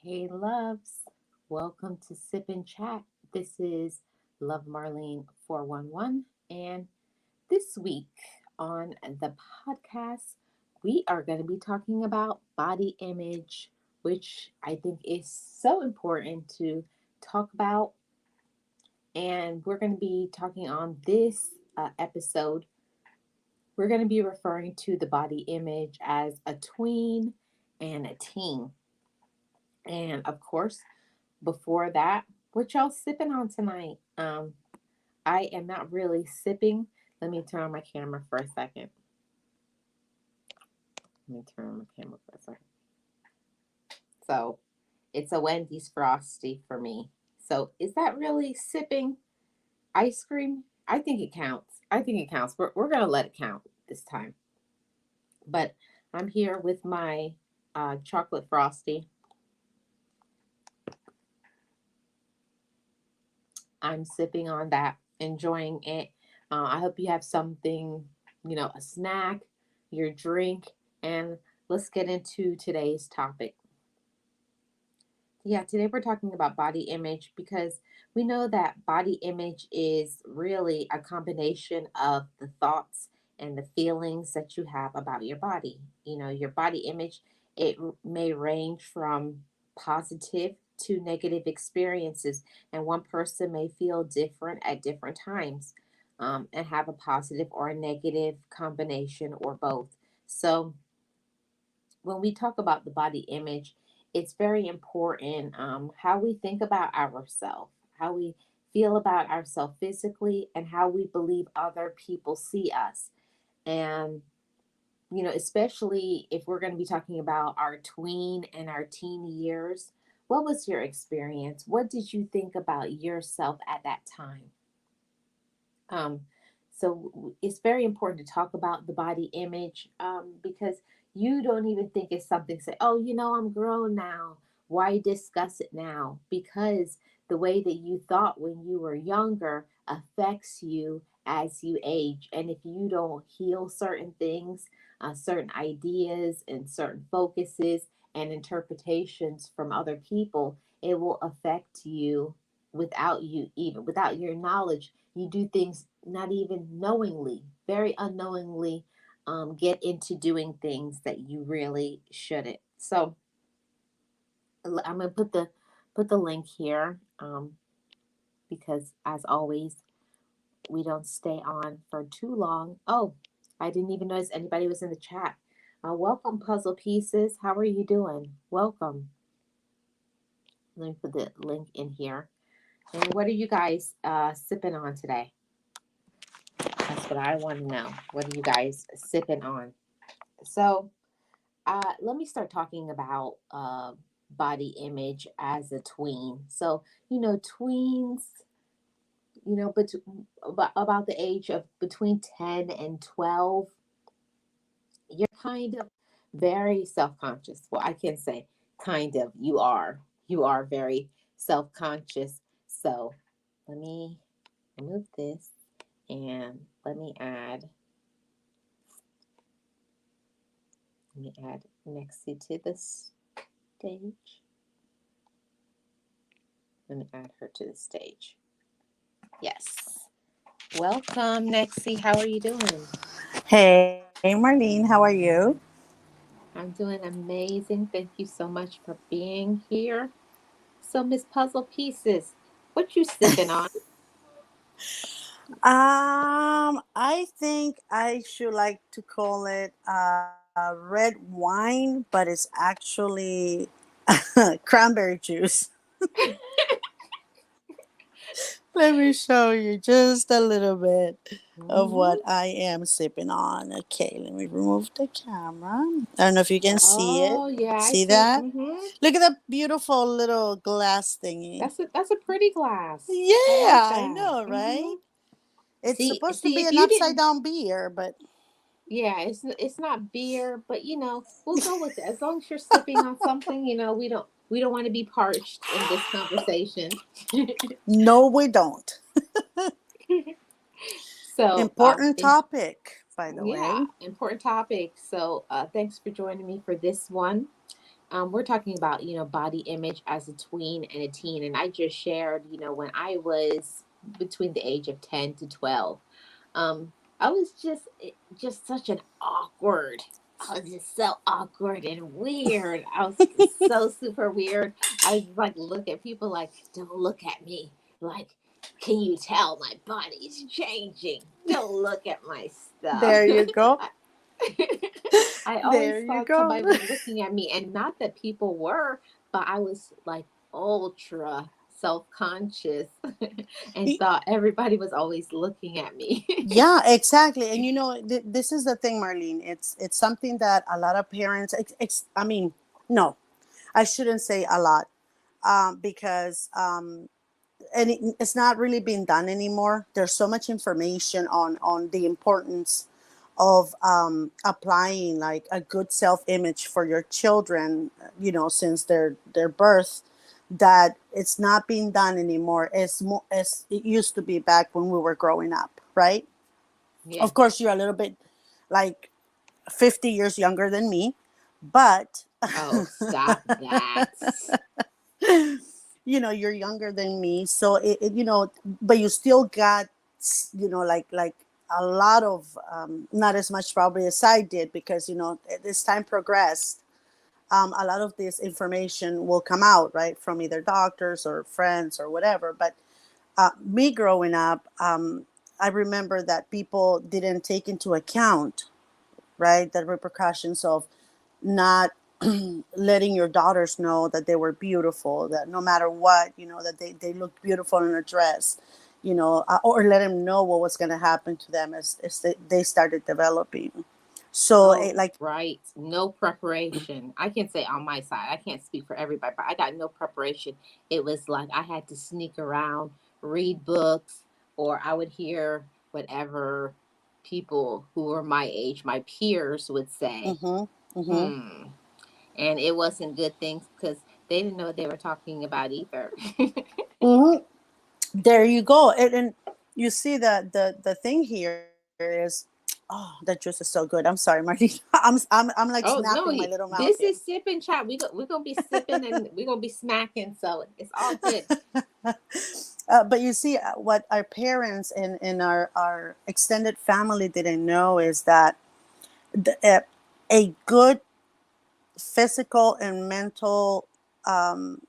Hey, loves. Welcome to Sip and Chat. This is Love Marlene 411. And this week on the podcast, we are going to be talking about body image, which I think is so important to talk about. And we're going to be talking on this episode. We're going to be referring to the body image as a tween and a teen. And of course, before that, what y'all sipping on tonight? I am not really sipping. Let me turn on my camera for a second. Let me turn on my camera for a second. So it's a Wendy's Frosty for me. So is that really sipping ice cream? I think it counts. I think it counts. We're gonna let it count this time. But I'm here with my chocolate frosty. I'm sipping on that, enjoying it. I hope you have something, a snack, your drink, and let's get into today's topic. Yeah, today we're talking about body image because we know that body image is really a combination of the thoughts and the feelings that you have about your body. Your body image, may range from positive to negative experiences, and one person may feel different at different times and have a positive or a negative combination or both. So, when we talk about the body image, it's very important how we think about ourselves, how we feel about ourselves physically, and how we believe other people see us. And, especially if we're going to be talking about our tween and our teen years, what was your experience? What did you think about yourself at that time? Um, so it's very important to talk about the body image because you don't even think it's something, say, oh, I'm grown now. Why discuss it now? Because the way that you thought when you were younger affects you as you age. And if you don't heal certain things, certain ideas, and certain focuses and interpretations from other people, it will affect you without your knowledge. You do things not even knowingly, very unknowingly, get into doing things that you really shouldn't. So I'm gonna put the link here because, as always, we don't stay on for too long. Oh, I didn't even notice anybody was in the chat. Welcome, Puzzle Pieces. How are you doing? Welcome. Let me put the link in here. And what are you guys sipping on today? That's what I want to know. What are you guys sipping on? So, let me start talking about body image as a tween. So, tweens, but about the age of between 10 and 12, you're kind of very self-conscious. Well, I can say kind of, you are very self-conscious. So, let me remove this and let me add Nexie to the stage. Let me add her to the stage. Yes. Welcome, Nexie. How are you doing? Hey, Marlene, how are you? I'm doing amazing. Thank you so much for being here. So, Miss Puzzle Pieces, what you sipping on? I think I should like to call it red wine, but it's actually cranberry juice. Let me show you just a little bit of Hmm. what I am sipping on. Okay, let me remove the camera. I don't know if you can see it. Oh, yeah, I See see. that? Look at that beautiful little glass thingy. That's a pretty glass. I like Yeah, I that. know, right? It's supposed to See, be if an you upside didn't, down beer, but yeah, it's not beer, but we'll go with it. As long as you're sipping on something, we don't want to be parched in this conversation. no, we don't. So, Important topic, by the yeah, way. important topic. So, thanks for joining me for this one. we're talking about, body image as a tween and a teen. And I just shared, when I was between the age of 10 to 12, I was just such an awkward. I was just so awkward and weird. I was so super weird. I would like look at people like, don't look at me. Like, can you tell my body's changing? Don't look at my stuff. There you go. I, I always There you thought go. somebody was looking at me, and not that people were, but I was like ultra self conscious and Y- thought everybody was always looking at me. Yeah, exactly. And this is the thing, Marlene. It's something that a lot of parents. I mean, no, I shouldn't say a lot, because and it's not really being done anymore. There's so much information on the importance of applying like a good self image for your children, since their birth, that it's not being done anymore as as it used to be back when we were growing up, right? Of Yes. course, you're a little bit like 50 years younger than me, but Oh, stop that. you're younger than me, so but you still got, like a lot of, not as much probably as I did, because as time progressed, a lot of this information will come out, right, from either doctors or friends or whatever. But me growing up, I remember that people didn't take into account, right, the repercussions of not letting your daughters know that they were beautiful, that no matter what, that they looked beautiful in a dress, or let them know what was going to happen to them as they started developing. So Oh, it like, right. No preparation. I can say on my side, I can't speak for everybody, but I got no preparation. It was like I had to sneak around, read books, or I would hear whatever people who were my age, my peers, would say. mm-hmm, mm-hmm, Hmm. And it wasn't good things because they didn't know what they were talking about either. mm-hmm. There you go. And you see that the thing here is, oh, that juice is so good. I'm sorry, Marty. I'm like Oh snapping no, my little mouth this here. is sipping chat. We're gonna be sipping and we're gonna be smacking, so it's all good. But you see, what our parents and our extended family didn't know is that a good physical and mental, um,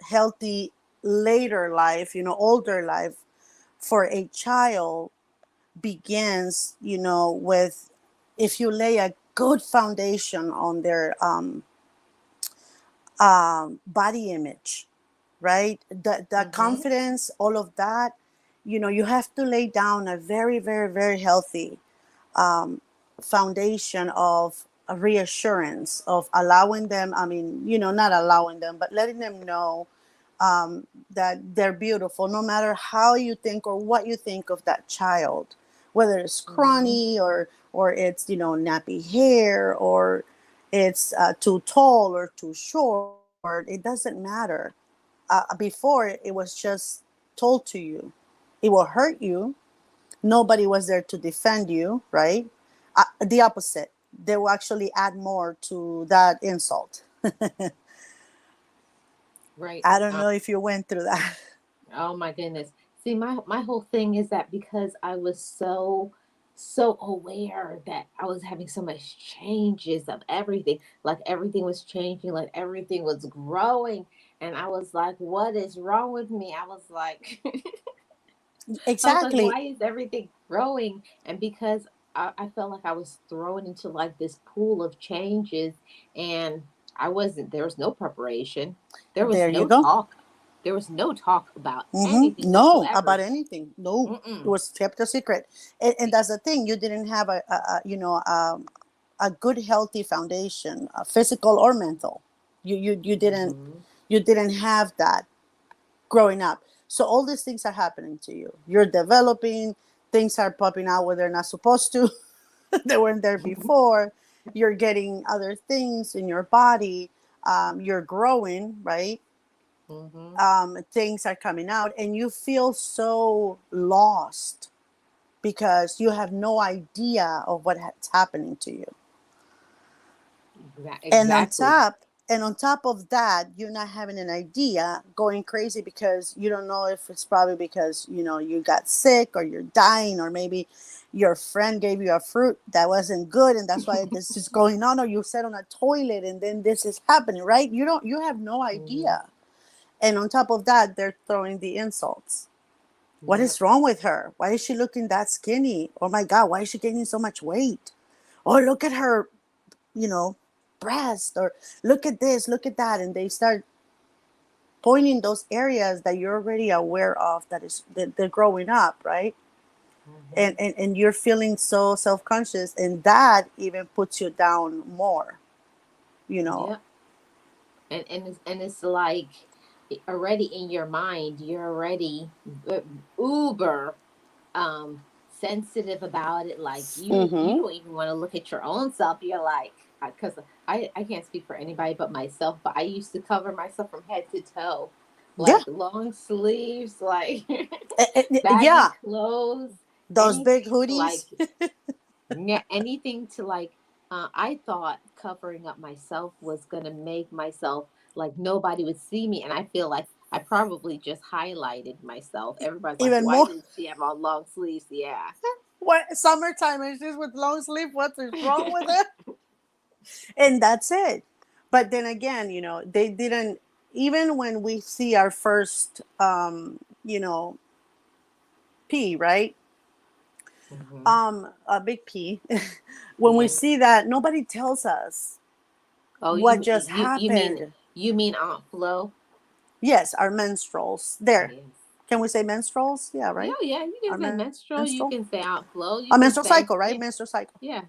healthy later life, older life for a child begins, with, if you lay a good foundation on their body image, right? The Mm-hmm. confidence, all of that, you have to lay down a very, very, very healthy um, foundation of a reassurance, of allowing them, I mean, not allowing them, but letting them know, that they're beautiful, no matter how you think or what you think of that child, whether it's Mm-hmm. scrawny or it's, nappy hair, or it's too tall or too short. It doesn't matter. Before, it was just told to you, it will hurt you. Nobody was there to defend you, right? The opposite. They will actually add more to that insult. Right. I don't know if you went through that. Oh my goodness. See, my whole thing is that because I was so aware that I was having so much changes of everything, like everything was changing, like everything was growing, and I was like, what is wrong with me? I was like I was like, Exactly. why is everything growing? And because I felt like I was thrown into like this pool of changes, and I wasn't, there was no preparation. There was There you no go. talk. There was no talk about anything No, about whatsoever. anything. No, it Mm-mm. was kept a secret. And that's the thing. You didn't have a good, healthy foundation, physical or mental. You didn't Mm-hmm. you didn't have that growing up. So all these things are happening to you. You're developing. Things are popping out where they're not supposed to. They weren't there before. You're getting other things in your body. You're growing, right? Mm-hmm. Things are coming out, and you feel so lost because you have no idea of what's happening to you. And on Exactly. top, And on top of that, you're not having an idea, going crazy because you don't know if it's probably because, you got sick or you're dying, or maybe your friend gave you a fruit that wasn't good and that's why this is going on, or you sat on a toilet and then this is happening, right? You have no Mhm. idea. And on top of that, they're throwing the insults. What Yep. is wrong with her? Why is she looking that skinny? Oh my God, why is she gaining so much weight? Oh, look at her, you know, breast, or look at this, look at that. And they start pointing those areas that you're already aware of, that they're growing up, right? And, Mhm. and, and you're feeling so self-conscious, and that even puts you down more, you know. Yep. And it's like already in your mind, you're already uber sensitive about it. Like you Mm-hmm. don't even want to look at your own self. You're like, because I can't speak for anybody but myself, but I used to cover myself from head to toe, Yeah. like long sleeves, like Yeah. baggy clothes, Those big anything to hoodies. like, yeah, anything to like. I thought covering up myself was gonna make myself like nobody would see me, and I feel like I probably just highlighted myself. Everybody's like, Even "Why more. does she have on long sleeves?" Yeah. What, summertime is just with long sleeve? What is wrong with it? And that's it. But then again, they didn't, even when we see our first P, right? Hmm. A big P. When we Yeah. see that, nobody tells us Oh, what just you mean happened. Aunt Flo? Yes, our menstruals. There. Yes. Can we say menstruals? Yeah, Yeah, right? oh, yeah. You can Our say menstrual. You menstrual. can say Aunt Flo. You A can menstrual say cycle, right? yeah, Menstrual cycle. yeah.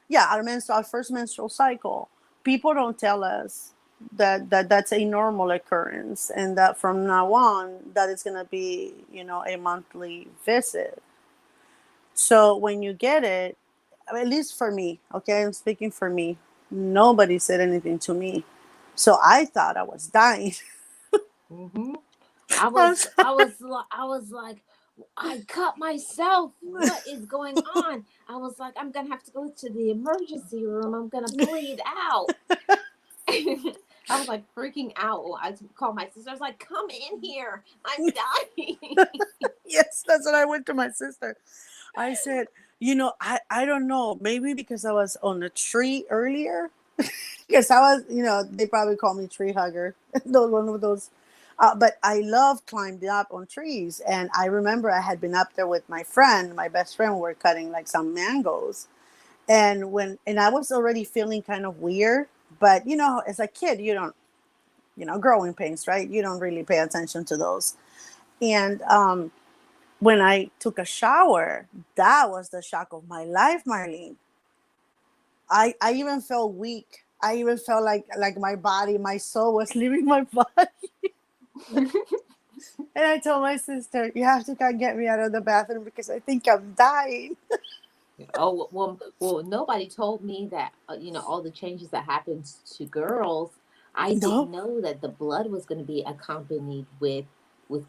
Yeah, our first menstrual cycle. People don't tell us that that's a normal occurrence, and that from now on that is going to be, a monthly visit. So when you get it, at least for me, okay, I'm speaking for me, nobody said anything to me, so I thought I was dying. Hmm. I'm sorry. I was like, I cut myself. What is going on? I was like, I'm gonna have to go to the emergency room. I'm gonna bleed out. I was like freaking out. I called my sister. I was like, "Come in here. I'm dying." Yes, that's what I went to my sister. I said, I don't know, maybe because I was on a tree earlier. Because I was, they probably call me tree hugger. Those one of those. But I love climbing up on trees, and I remember I had been up there with my friend, my best friend. We were cutting like some mangoes, and I was already feeling kind of weird. But as a kid, you don't, growing pains, right? You don't really pay attention to those. And when I took a shower, that was the shock of my life, Marlene. I even felt weak. I even felt like my body, my soul was leaving my body. And I told my sister, "You have to come get me out of the bathroom because I think I'm dying." Oh well. Nobody told me that. All the changes that happens to girls. I No. didn't know that the blood was going to be accompanied with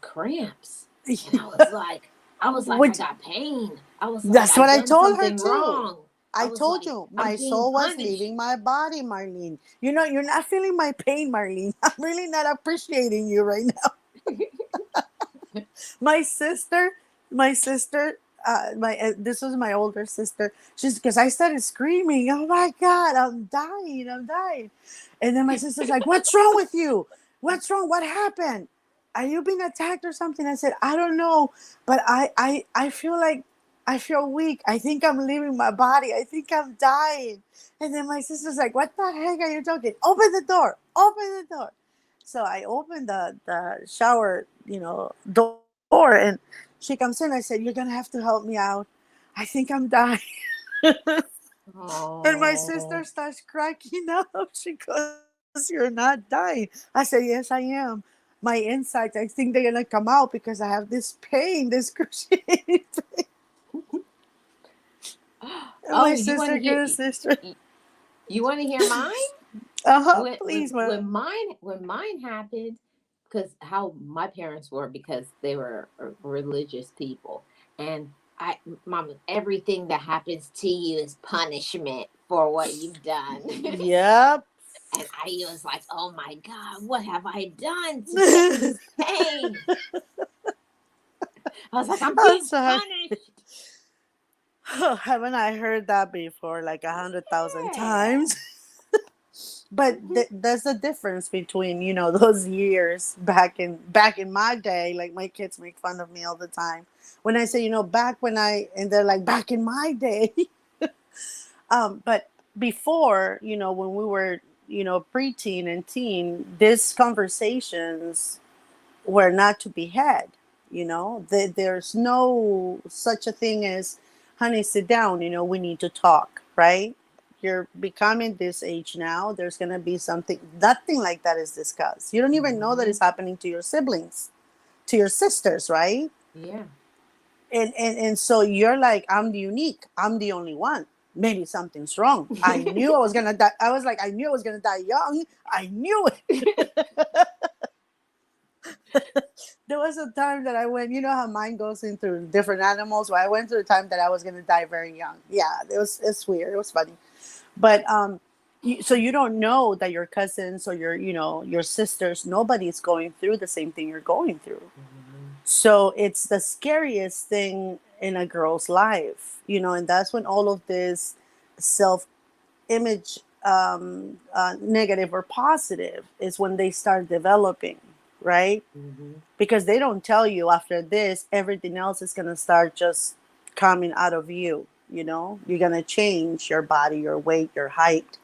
cramps, and I Which, got pain. I was like, that's I what I done told her something too. wrong. I I was told like, you I'm my being soul was punished. leaving my body, Marlene. You're not feeling my pain, Marlene. I'm really not appreciating you right now. My sister, my sister, my this was my older sister. She's, because I started screaming, "Oh my God, I'm dying, I'm dying!" And then my sister's like, "What's wrong with you? What's wrong? What happened? Are you being attacked or something?" I said, "I don't know, but I feel like I feel weak. I think I'm leaving my body. I think I'm dying." And then my sister's like, "What the heck are you talking? Open the door! Open the door!" So I opened the shower, door, and she comes in. I said, "You're gonna have to help me out. I think I'm dying." And my sister Oh. starts cracking up. She goes, "You're not dying." I said, "Yes, I am. My insides, I think they're gonna come out because I have this pain, this cruciating pain." And my Oh, you want sister to hear? goes, "Sister, You want to hear mine? please, ma'am." When mine happened, because how my parents were, because they were religious people, and I, mom, everything that happens to you is punishment for what you've done. Yep. And I was like, oh my God, what have I done to get this pain? I was like, I'm I'm being sorry. punished. Haven't I heard that before like 100,000 Yeah. times? But there's a difference between, those years back in my day. Like, my kids make fun of me all the time when I say, back when and they're like, back in my day. But before, when we were, preteen and teen, these conversations were not to be had. There's no such a thing as, honey, sit down, we need to talk, right? You're becoming this age now. There's going to be something, nothing like that is discussed. You don't even know that Hmm. it's happening to your siblings, to your sisters, right? Yeah. And so you're like, I'm the unique, I'm the only one. Maybe something's wrong. I knew I was gonna die. I was like, I knew I was gonna die young. I knew it. There was a time that I went, how mine goes into different animals. Well, I went through a time that I was gonna die very young. Yeah, it's weird. It was funny. But so you don't know that your cousins or your sisters, nobody's going through the same thing you're going through. Hmm. So it's the scariest thing in a girl's life, and that's when all of this self image, negative or positive, is when they start developing, right? Hmm. Because they don't tell you after this, everything else is going to start just coming out of you. You're going to change your body, your weight, your height,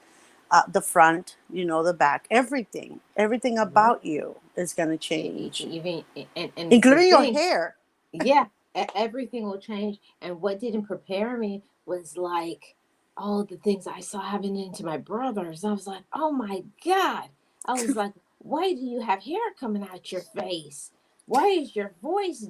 the front, the back, everything Yep. about you is going to change, Even and the including your thing, hair. yeah, everything will change. And what didn't prepare me was like all the things I saw happening to my brothers. I was like, oh my God. I was like, why do you have hair coming out your face? Why is your voice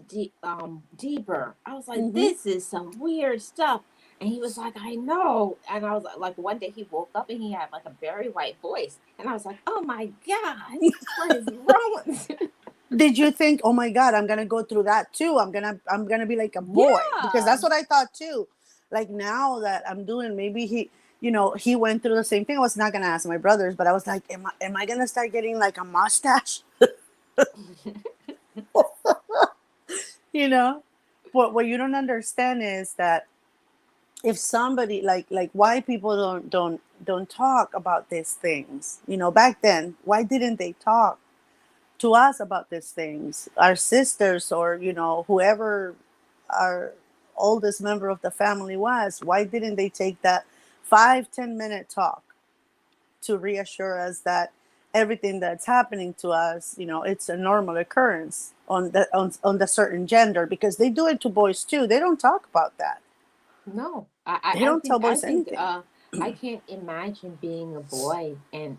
deeper? I was like, Hmm. this is some weird stuff. And he was like, I know. And I was like, one day he woke up and he had like a very white voice. And I was like, oh my God, what is wrong with you? Did you think, oh my God, I'm gonna go through that too? I'm gonna be like a boy, because Yeah. that's what I thought too. Like, now that I'm doing, maybe he went through the same thing. I was not gonna ask my brothers, but I was like, am I gonna start getting like a mustache? you know, what you don't understand is that if somebody, like why people don't talk about these things. Back then, why didn't they talk to us about these things? Our sisters, or whoever our oldest member of the family was, why didn't they take that 5-10 minute talk to reassure us that everything that's happening to us, it's a normal occurrence on the certain gender, because they do it to boys too. They don't talk about that. No, They don't tell I boys think, anything. I can't imagine being a boy and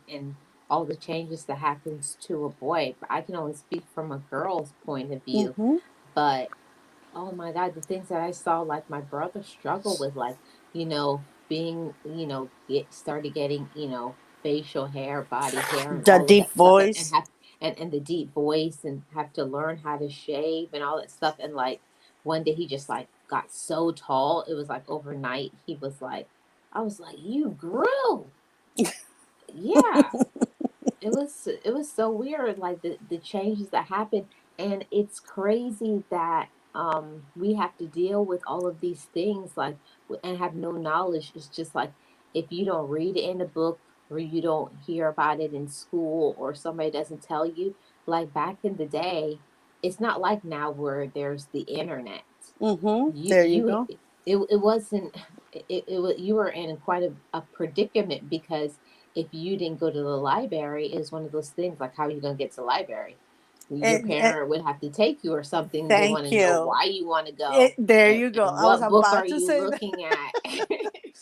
all the changes that happens to a boy. I can only speak from a girl's point of view, Hmm. but oh my God, the things that I saw, like my brother struggle with, like, being, started getting, facial hair, body hair, and The all of deep that stuff, and voice. have, and the deep voice, and have to learn how to shave and all that stuff. And like one day he just like got so tall, it was like overnight. He was like, I was like, you grew. Yeah, it was so weird, like the changes that happen. And it's crazy that we have to deal with all of these things, like, and have no knowledge. It's just like, if you don't read it in a book, or you don't hear about it in school, or somebody doesn't tell you, like back in the day, it's not like now where there's the internet. you There you you go. it wasn't, it was, you were in quite a predicament, because if you didn't go to the library, is one of those things, like, how are you going to get to the library? Your And parent would have to take you or something. They want thank to know you. why you want to go, There you go. and I was what book are about to you say that. looking at.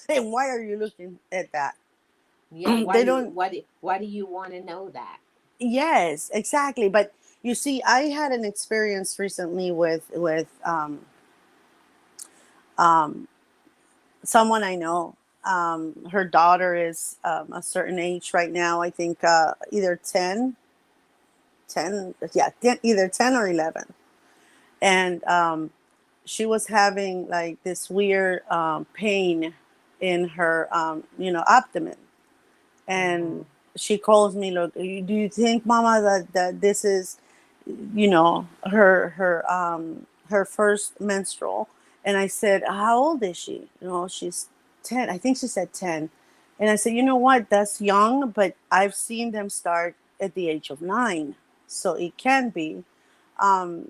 And why are you looking at that? Yeah, They don't. why do you want to know that? Yes, exactly. But you see, I had an experience recently with someone I know. Her daughter is a certain age right now. I think either 10, yeah, either 10 or 11. And she was having like this weird pain in her, abdomen. Oh And wow. she calls me, look, do you think, Mama, that this is, her first menstrual? And I said, how old is she? She's 10. I think she said 10. And I said, you know what, that's young, but I've seen them start at the age of 9, so it can be.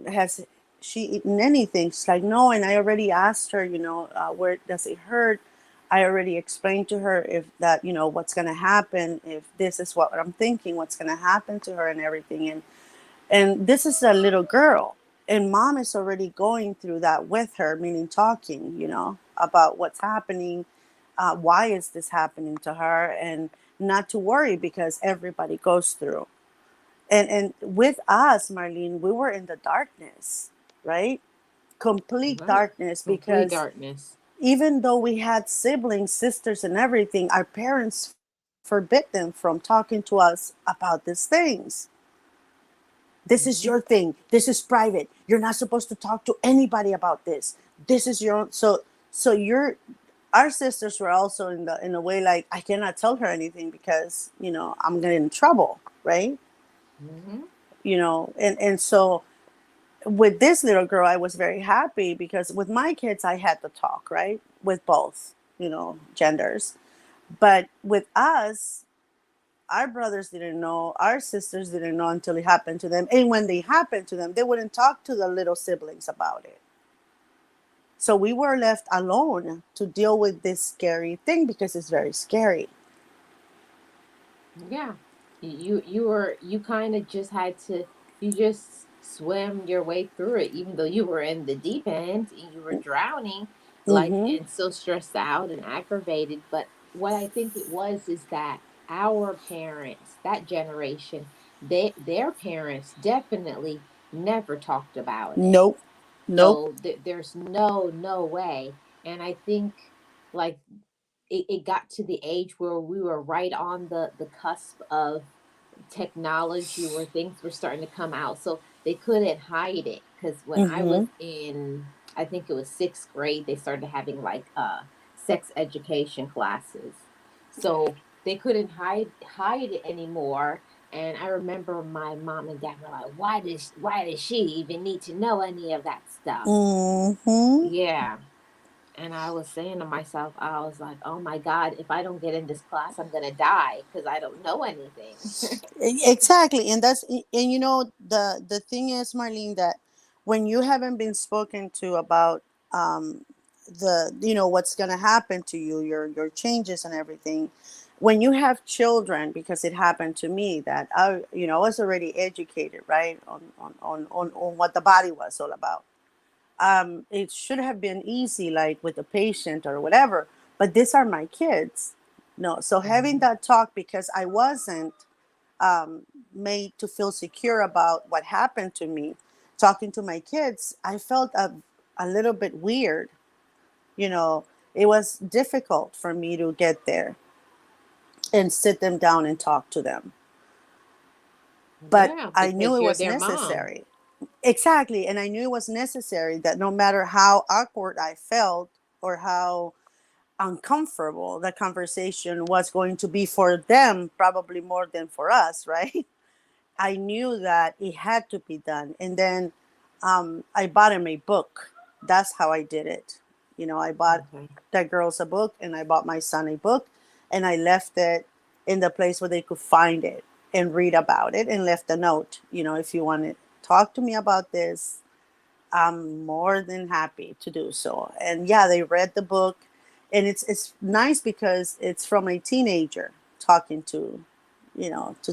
Has she eaten anything? She's like, no. And I already asked her, where does it hurt? I already explained to her if that, what's going to happen, if this is what I'm thinking, what's going to happen to her and everything. And this is a little girl, and mom is already going through that with her, meaning talking, about what's happening, why is this happening to her, and not to worry because everybody goes through. And with us, Marlene, we were in the darkness, right? Complete Right. darkness, Complete because darkness. even though we had siblings, sisters, and everything, our parents forbid them from talking to us about these things. This is your Hmm. thing. This is private. You're not supposed to talk to anybody about this. This is your own. So you're our sisters were also in a way like, I cannot tell her anything because I'm getting in trouble, right? Hmm. And so with this little girl, I was very happy because with my kids, I had to talk, right, with both, genders. But with us, our brothers didn't know, our sisters didn't know until it happened to them. And when they happened to them, they wouldn't talk to the little siblings about it. So we were left alone to deal with this scary thing because it's very scary. Yeah. You kind of just had to, you just swim your way through it, even though you were in the deep end and you were drowning, like, Mm-hmm. and so stressed out and aggravated. But what I think it was is that our parents, that generation, their parents definitely never talked about it. Nope. Nope. So there's no way. And I think, like, it got to the age where we were right on the cusp of technology, where things were starting to come out, so they couldn't hide it. Because when I Mm-hmm. was in, I think it was sixth grade, they started having like sex education classes, so they couldn't hide it anymore. And I remember my mom and dad were like, why does she even need to know any of that stuff? Mm-hmm. Yeah. And I was saying to myself, I was like, oh my God, if I don't get in this class, I'm going to die because I don't know anything. Exactly. And the thing is, Marlene, that when you haven't been spoken to about um the what's going to happen to you, your changes and everything, when you have children, because it happened to me that I was already educated, right, on what the body was all about. It should have been easy, like with a patient or whatever, but these are my kids. No, so having Mhm. that talk, because I wasn't um, made to feel secure about what happened to me, talking to my kids, I felt a little bit weird. You know, it was difficult for me to get there and sit them down and talk to them. But Yeah, I knew because it you're was their mom. necessary. Exactly. And I knew it was necessary, that no matter how awkward I felt or how uncomfortable the conversation was going to be for them, probably more than for us, right? I knew that it had to be done. And then I bought him a book. That's how I did it. I bought Okay. the girls a book and I bought my son a book, and I left it in the place where they could find it and read about it, and left a note. If you want to talk to me about this, I'm more than happy to do so. And yeah, they read the book, and it's nice because it's from a teenager talking to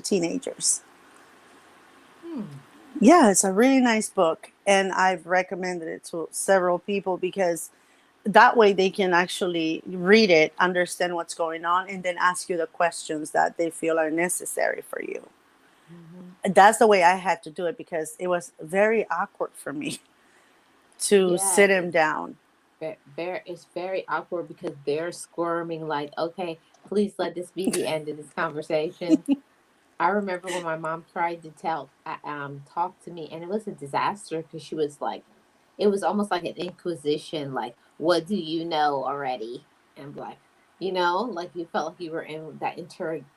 teenagers. Hmm. Yeah, it's a really nice book, and I've recommended it to several people because that way they can actually read it, understand what's going on, and then ask you the questions that they feel are necessary for you. Hmm. That's the way I had to do it because it was very awkward for me to Yeah, sit him down. it's very awkward because they're squirming like, okay, please let this be the end of this conversation. I remember when my mom tried to talk to me, and it was a disaster because she was like, it was almost like an inquisition, like, what do you know already? And I'm like, like you felt like you were in that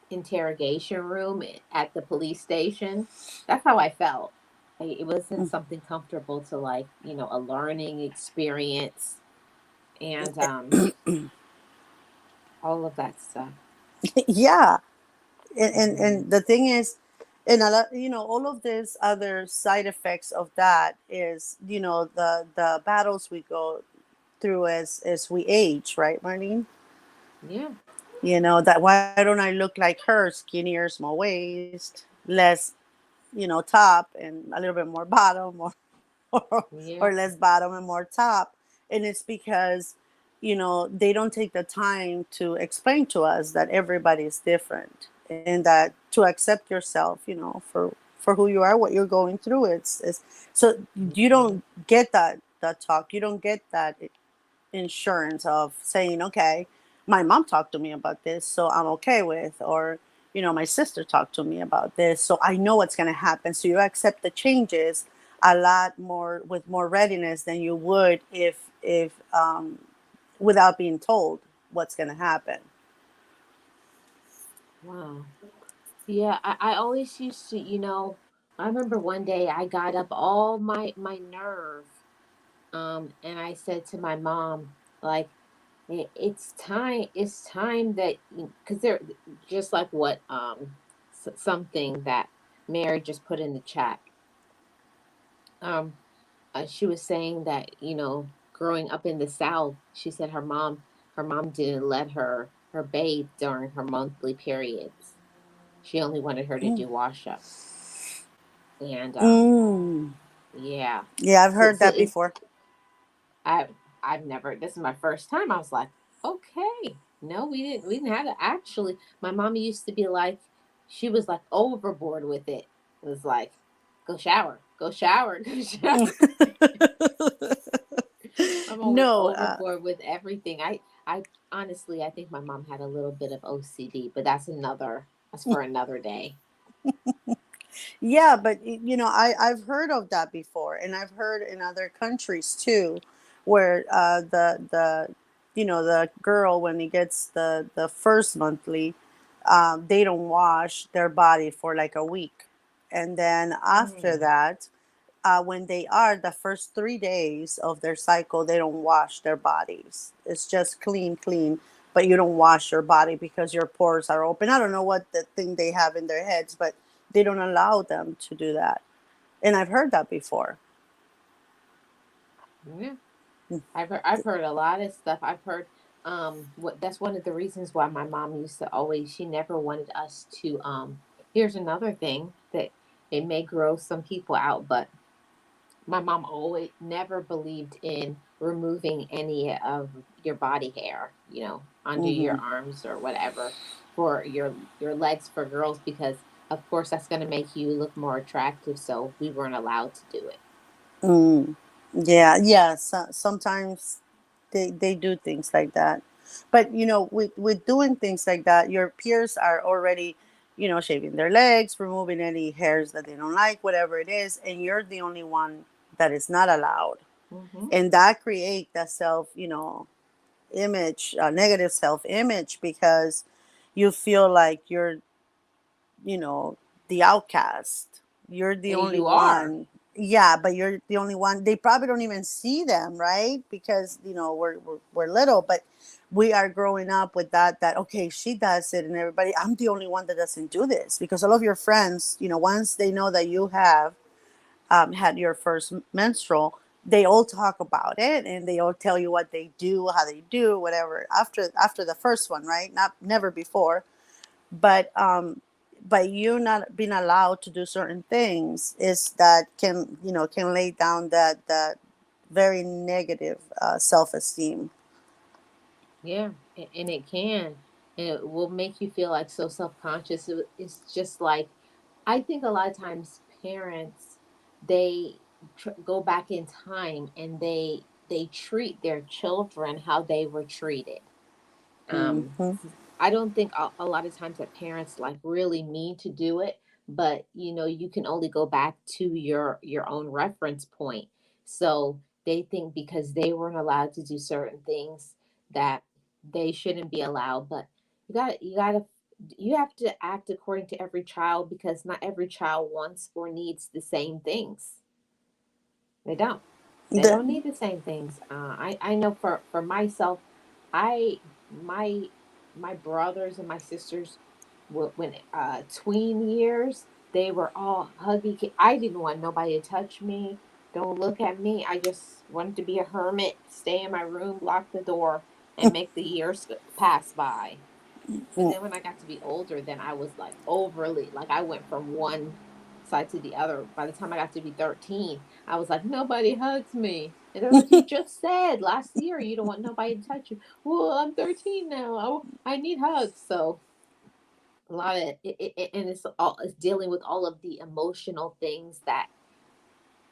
interrogation room at the police station. That's how I felt. It wasn't something comfortable to, like, a learning experience, and all of that stuff. Yeah. And Hmm. the thing is, and a lot, all of these other side effects of that is, the battles we go through as we age, right, Marlene? Yeah. That why don't I look like her, skinnier, small waist, less, top and a little bit more bottom, or Yeah. less bottom and more top. And it's because, they don't take the time to explain to us that everybody is different, and that to accept yourself, for who you are, what you're going through. It's so you Hmm. don't get that talk. You don't get that insurance of saying, okay, my mom talked to me about this, so I'm okay with, or, my sister talked to me about this, so I know what's going to happen. So you accept the changes a lot more with more readiness than you would if without being told what's going to happen. Wow. Yeah, I always used to, I remember one day I got up all my nerve, and I said to my mom, like, it's time that, because they're just like what, something that Mary just put in the chat. Um, she was saying that, growing up in the South, she said her mom didn't let her bathe during her monthly periods. She only wanted her to Mm. do wash ups. And Mm. yeah. Yeah, I've So heard so that it's before. I I've never, this is my first time. I was like, okay. No, we didn't have to actually. My mom used to be like, she was like overboard with it. It was like, go shower, go shower, go shower. My mom was No, overboard with everything. I honestly, I think my mom had a little bit of OCD, but that's for another day. yeah, but I've heard of that before, and I've heard in other countries too, where the girl, when he gets the first monthly, they don't wash their body for like a week, and then after Mm. that, when they are the first 3 days of their cycle, they don't wash their bodies. It's just clean, clean, but you don't wash your body because your pores are open. I don't know what the thing they have in their heads, but they don't allow them to do that. And I've heard that before. Yeah. I've heard a lot of stuff. I've heard, what that's one of the reasons why my mom used to always, she never wanted us to, here's another thing that it may gross some people out, but my mom always never believed in removing any of your body hair, under your Hmm. arms or whatever, for your legs for girls, because of course that's going to make you look more attractive, so we weren't allowed to do it. Mm. Yeah, yeah. Sometimes they do things like that, but with doing things like that, your peers are already, shaving their legs, removing any hairs that they don't like, whatever it is, and you're the only one that is not allowed, Hmm. and that create that self, image, negative self image, because you feel like you're, you know, the outcast. You're the And only you are. one. Yeah, but you're the only one. They probably don't even see them, right? Because we're little, but we are growing up with that. Okay, she does it, and everybody. I'm the only one that doesn't do this, because all of your friends, once they know that you have had your first menstrual, they all talk about it, and they all tell you what they do, how they do, whatever. After the first one, right? Not never before, but you not being allowed to do certain things is that can lay down that very negative self-esteem. Yeah, and it can. And it will make you feel like so self-conscious. It's just like, I think a lot of times parents, they go back in time and they treat their children how they were treated. Um, Hmm. I don't think a lot of times that parents like really mean to do it, but you can only go back to your own reference point. So they think because they weren't allowed to do certain things, that they shouldn't be allowed. But you have to act according to every child, because not every child wants or needs the same things. They don't. They The, don't need the same things. I know for myself, I my my brothers and my sisters, when tween years, they were all huggy. I didn't want nobody to touch me. Don't look at me. I just wanted to be a hermit, stay in my room, lock the door, and make the years pass by. But then when I got to be older, then I was like overly, like I went from one side to the other. By the time I got to be 13, I was like, nobody hugs me. And they're like, you just said last year you don't want nobody to touch you. Well, I'm 13 now. I need hugs. So a lot of and it's dealing with all of the emotional things that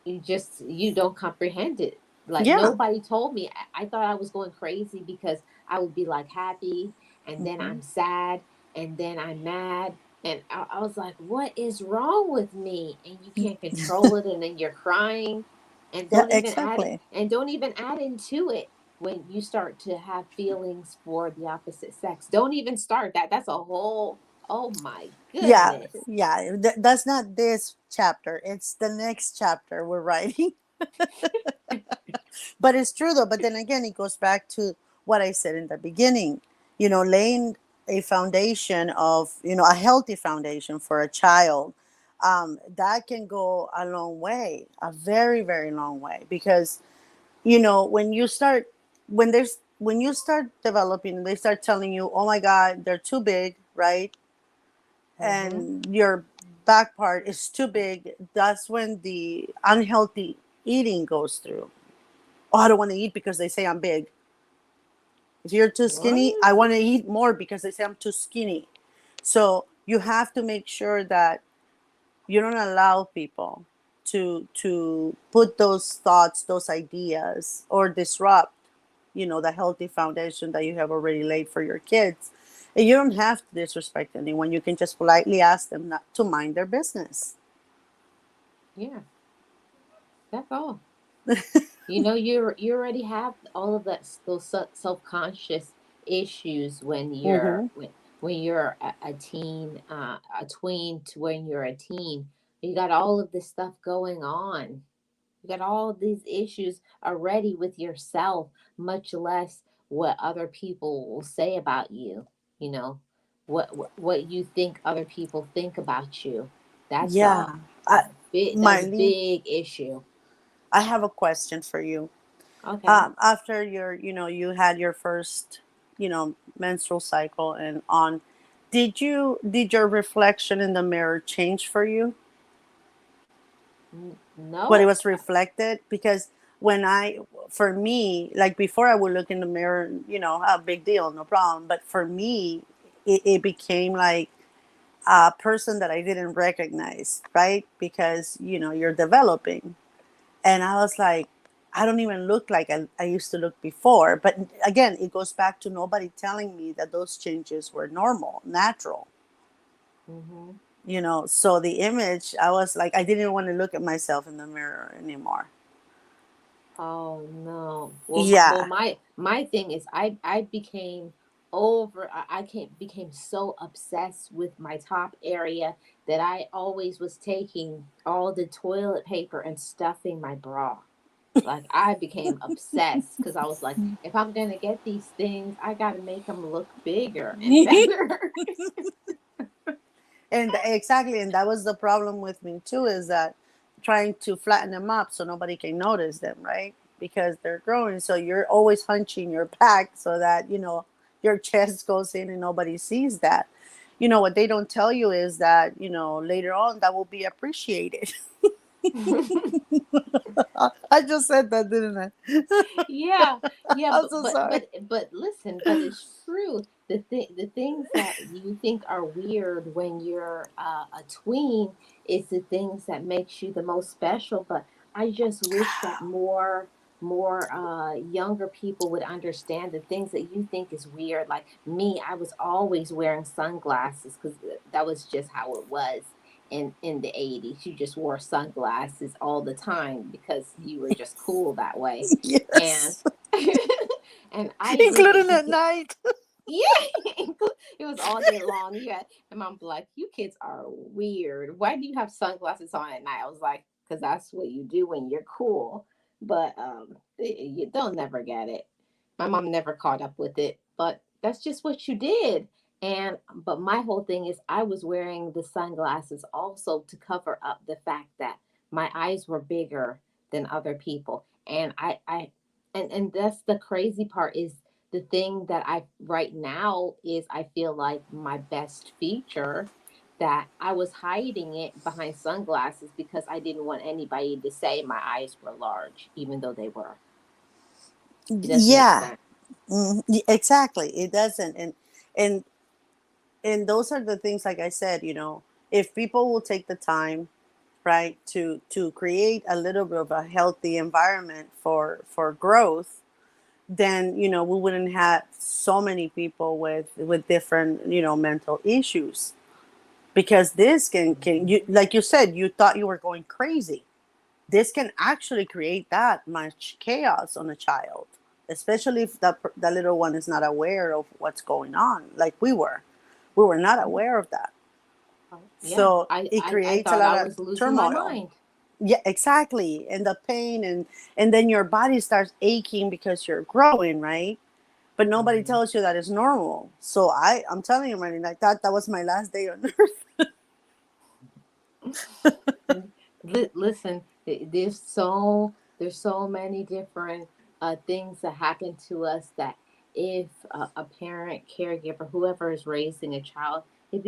you don't comprehend it. Like yeah. nobody told me. I thought I was going crazy because I would be like happy, and then Hmm. I'm sad, and then I'm mad, and I was like, what is wrong with me? And you can't control it, and then you're crying, and Yeah, exactly. don't even add into it when you start to have feelings for the opposite sex. Don't even start that. That's a whole, oh my Yeah, goodness. yeah. That's not this chapter. It's the next chapter we're writing. But it's true though. But then again, it goes back to what I said in the beginning. Laying a foundation of, a healthy foundation for a child, that can go a long way, a very, very long way. Because when you start, when you start developing, they start telling you, oh my God, they're too big, right? Mm-hmm. And your back part is too big. That's when the unhealthy eating goes through. Oh, I don't want to eat because they say I'm big. If you're too skinny, I What? want to eat more because they say I'm too skinny. So you have to make sure that you don't allow people to put those thoughts, those ideas, or disrupt, the healthy foundation that you have already laid for your kids. And you don't have to disrespect anyone. You can just politely ask them not to mind their business. Yeah, that's all. You already have all of those self-conscious issues when Mm-hmm. you're a teen, a tween to when you're a teen. You got all of this stuff going on. You got all of these issues already with yourself, much less what other people will say about you. You know, what you think other people think about you. That's Yeah. I, that's a Marlene, big issue. I have a question for you. Okay. After you had your first, menstrual cycle and on, did your reflection in the mirror change for you? What it No. was reflected? Because for me, like before, I would look in the mirror, a big deal, no problem. But for me, it became like a person that I didn't recognize, right? Because you're developing, and I was like, I don't even look like I used to look before. But again, it goes back to nobody telling me that those changes were normal, natural. Hmm. So the image, I was like, I didn't want to look at myself in the mirror anymore. Oh no. Well, Yeah. my thing is, I became over. I can't became so obsessed with my top area that I always was taking all the toilet paper and stuffing my bra. Like I became obsessed because I was like, if I'm gonna get these things, I gotta make them look bigger and better. And exactly, and that was the problem with me too, is that trying to flatten them up so nobody can notice them, right? Because they're growing, so you're always hunching your back so that your chest goes in and nobody sees that. What they don't tell you is that later on that will be appreciated. I just said that, didn't I? Yeah, yeah, I'm so sorry. but listen, but it's true. The things that you think are weird when you're a tween is the things that makes you the most special. But I just wish that more younger people would understand the things that you think is weird. Like me, I was always wearing sunglasses because that was just how it was in the 80s. You just wore sunglasses all the time because you were just cool that way. And Yes. And I agree with including you. at night. Yeah, it was all day long. Yeah, and mom's like, "You kids are weird. Why do you have sunglasses on at night?" I was like, "Cause that's what you do when you're cool." But they'll never get it. My mom never caught up with it, but that's just what you did. And but my whole thing is, I was wearing the sunglasses also to cover up the fact that my eyes were bigger than other people, and and that's the crazy part is the thing that I right now is I feel like my best feature that I was hiding it behind sunglasses because I didn't want anybody to say my eyes were large, even though they were. It doesn't make Yeah. sense. Exactly, it doesn't. And and those are the things, like I said, if people will take the time, right, to create a little bit of a healthy environment for growth, then we wouldn't have so many people with different mental issues, because this can you, Mhm. like you said, you thought you were going crazy. This can actually create that much chaos on a child, especially if the little one is not aware of what's going on, like we were not Yeah. aware of that. Yeah. So it I creates a thought lot I of was losing my turmoil. mind. Yeah, exactly. And the pain, and then your body starts aching because you're growing, right? But nobody Mhm. tells you that it's normal. So I'm telling you, Marlene, I thought that was my last day on earth. Listen, there's so many different things that happen to us that if a parent, caregiver, whoever is raising a child, if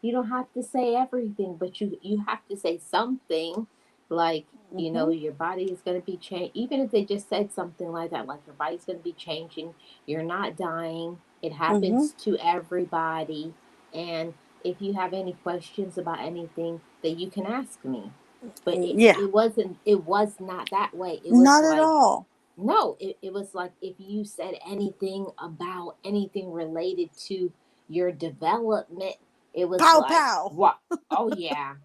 you don't have to say everything, but you have to say something, like Hmm. your body is going to be changed. Even if they just said something like that, like your body's going to be changing, you're not dying. It Hmm. happens to everybody, and if you have any questions about anything, that you can ask me. But Yeah, it was not that way. It was not at like, all. no, it was like if you said anything about anything related to your development, it was Pow like, pow. what? Oh yeah,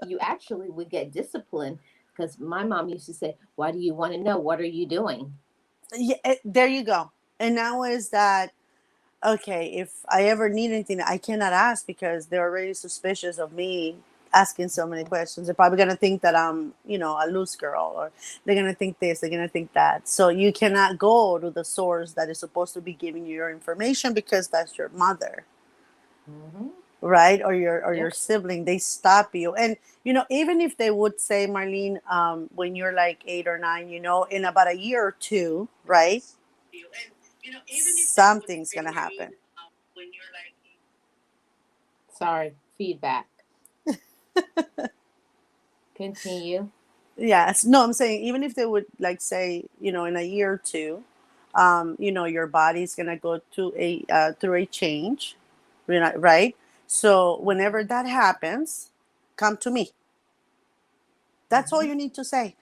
you actually would get disciplined, because my mom used to say, "Why do you want to know? What are you doing?" Yeah, there you go. And now is that okay? If I ever need anything, I cannot ask because they're already suspicious of me asking so many questions. They're probably gonna think that I'm, a loose girl, or they're gonna think this, they're gonna think that. So you cannot go to the source that is supposed to be giving you your information because that's your mother, Mm-hmm. right, or your Yep. sibling. They stop you. And even if they would say, Marlene, when you're like 8 or 9, in about a year or two, right, something's gonna happen. Sorry, feedback. Continue. Yes, no, I'm saying, even if they would like say, in a year or two, your body's gonna go to a through a change, right? So whenever Mm-hmm. that happens, come to me. That's all Mm-hmm. you need to say.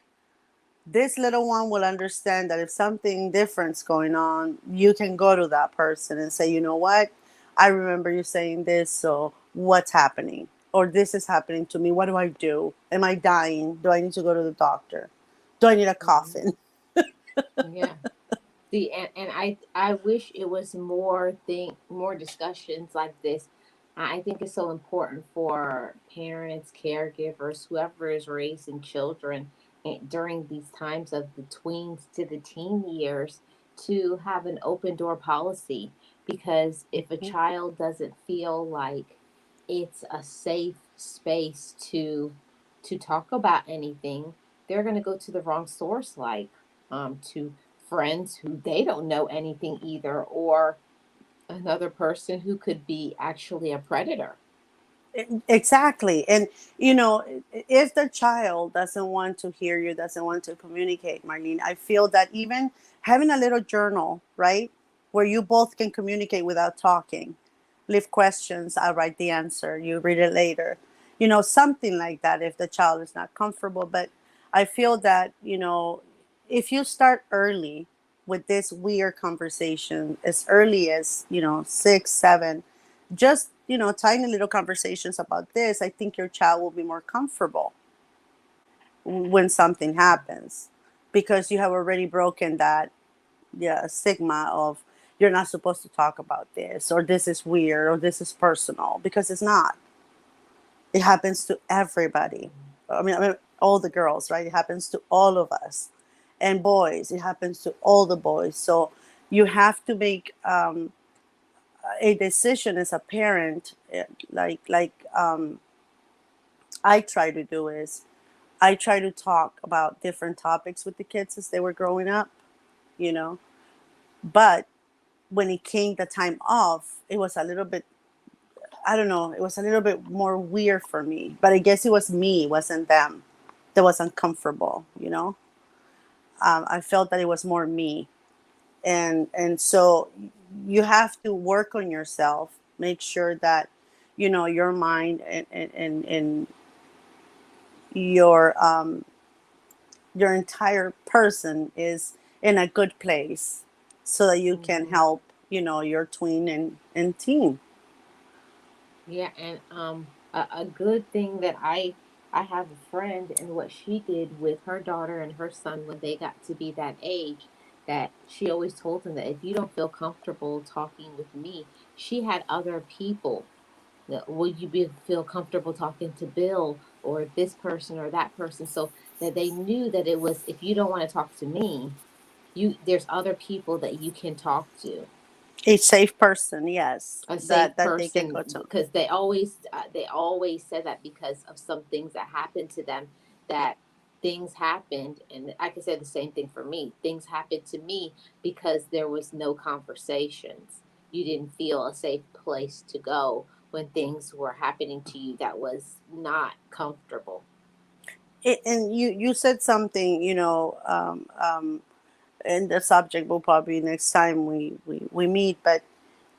This little one will understand that if something different's going on, you can go to that person and say, you know what, I remember you saying this, so what's happening? Or this is happening to me. What do I do? Am I dying? Do I need to go to the doctor? Do I need a Mm-hmm. coffin? Yeah. See, and I wish it was more discussions like this. I think it's so important for parents, caregivers, whoever is raising children during these times of the tweens to the teen years, to have an open door policy, because if a child doesn't feel like it's a safe space to talk about anything, they're going to go to the wrong source, like to friends who they don't know anything either, or another person who could be actually a predator. Exactly. And, if the child doesn't want to hear you, doesn't want to communicate, Marlene, I feel that even having a little journal, right, where you both can communicate without talking, leave questions, I'll write the answer, you read it later, something like that, if the child is not comfortable. But I feel that, if you start early with this weird conversation, as early as, 6, 7, just tiny little conversations about this, I think your child will be more comfortable when something happens, because you have already broken yeah, stigma of you're not supposed to talk about this, or this is weird, or this is personal, because it's not. It happens to everybody. I mean, all the girls, right? It happens to all of us, and boys. It happens to all the boys. So you have to make a decision as a parent. Like I try to do is I try to talk about different topics with the kids as they were growing up, you know. But when it came the time off, it was a little bit, I don't know, it was a little bit more weird for me. But I guess it was me, it wasn't them that was uncomfortable, you know. I felt that it was more me. And so you have to work on yourself, make sure that, you know, your mind and your your entire person is in a good place so that you can Hmm. help, you know, your tween and teen. Yeah, and a good thing that I have a friend, and what she did with her daughter and her son when they got to be that age, that she always told them that if you don't feel comfortable talking with me, she had other people. Will you feel comfortable talking to Bill or this person or that person? So that they knew that it was, if you don't want to talk to me, you there's other people that you can talk to, A safe person, yes, a safe that they can person, go to. because they always said that because of some things that happened to them, that things happened, and I can say the same thing for me. Things happened to me because there was no conversations. You didn't feel a safe place to go when things were happening to you that was not comfortable. And you said something, you know, and the subject will probably next time we meet, but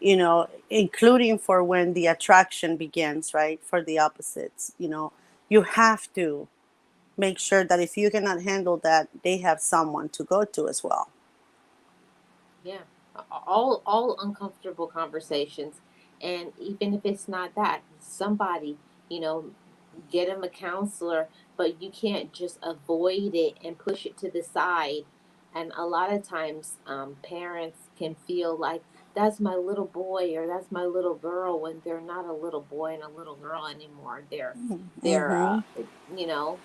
you know, including for when the attraction begins, right? For the opposites, you know, you have to make sure that if you cannot handle that, they have someone to go to as well. Yeah, all uncomfortable conversations, and even if it's not that, somebody, you know, get them a counselor, but you can't just avoid it and push it to the side. And a lot of times, parents can feel like that's my little boy or that's my little girl when they're not a little boy and a little girl anymore. They're Mm-hmm. you know,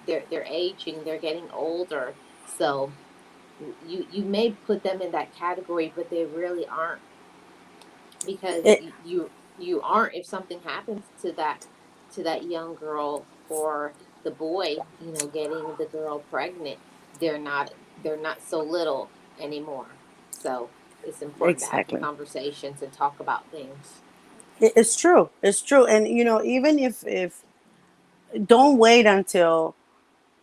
they're aging, they're getting older, so you may put them in that category, but they really aren't, because It, you aren't. If something happens to that young girl or the boy, you know, getting the girl pregnant, they're not they're not so little anymore. So it's important to have the exactly. conversations and talk about things. It's true. It's true. And you know, even if don't wait until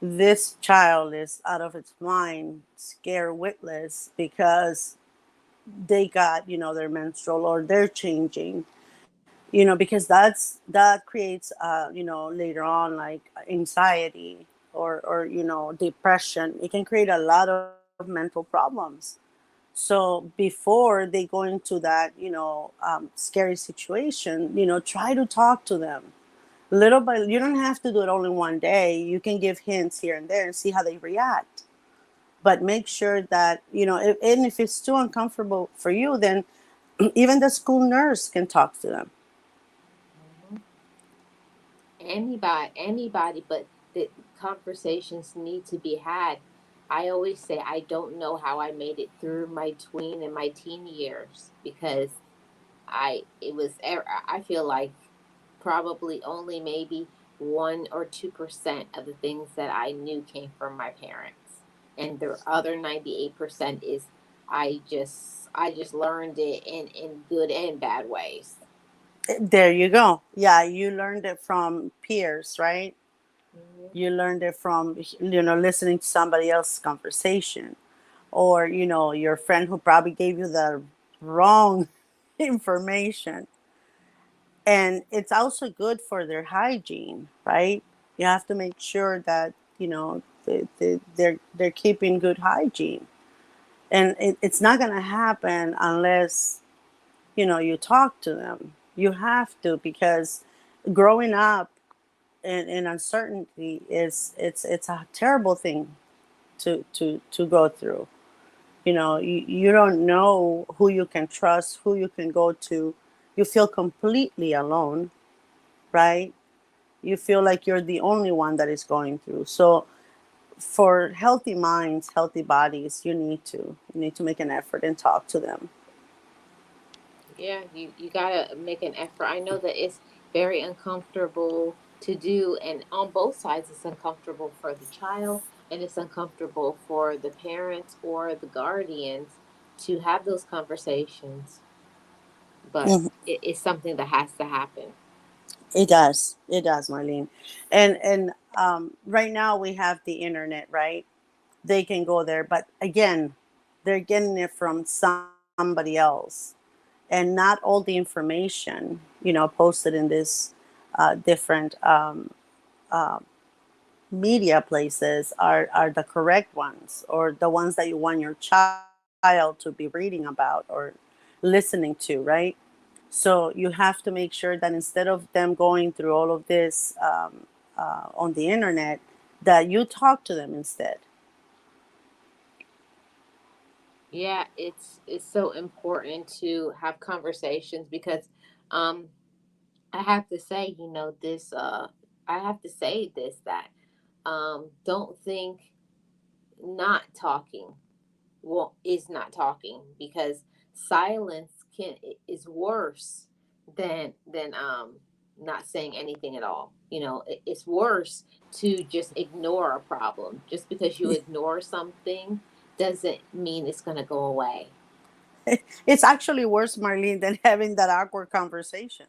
this child is out of its mind, scared witless because they got, you know, their menstrual or they're changing, you know, because that creates you know, later on, like anxiety or you know, depression. It can create a lot of mental problems. So before they go into that, you know, scary situation, you know, try to talk to them little by, you don't have to do it all in one day. You can give hints here and there and see how they react, but make sure that, you know, and if it's too uncomfortable for you, then even the school nurse can talk to them. Mhm. Anybody, but the conversations need to be had. I always say I don't know how I made it through my tween and my teen years, because I feel like probably only maybe 1 or 2% of the things that I knew came from my parents, and the other 98% is I just learned it in good and bad ways. There you go. Yeah, you learned it from peers, right? Mhm. You learned it from, you know, listening to somebody else's conversation, or you know, your friend who probably gave you the wrong information. And it's also good for their hygiene, right? You have to make sure that, you know, they're keeping good hygiene, and it's not going to happen unless, you know, you talk to them. You have to, because growing up in uncertainty is, it's a terrible thing to go through. You don't know who you can trust, who you can go to. You feel completely alone, right? You feel like you're the only one that is going through. So for healthy minds, healthy bodies, you need to make an effort and talk to them. Yeah, you gotta make an effort. I know that it's very uncomfortable to do, and on both sides, it's uncomfortable for the child and it's uncomfortable for the parents or the guardians to have those conversations. But Mhm. it's something that has to happen. It does, Marlene. And right now we have the internet, right? They can go there, but again, they're getting it from somebody else, and not all the information posted in this different media places are the correct ones, or the ones that you want your child to be reading about or listening to, right? So you have to make sure that instead of them going through all of this on the internet, that you talk to them instead. Yeah, it's so important to have conversations because um I have to say, this I have to say this that don't think not talking well is not talking, because silence can is worse than not saying anything at all. It's worse to just ignore a problem. Just because you ignore something doesn't mean it's going to go away. It's actually worse, Marlene, than having that awkward conversation,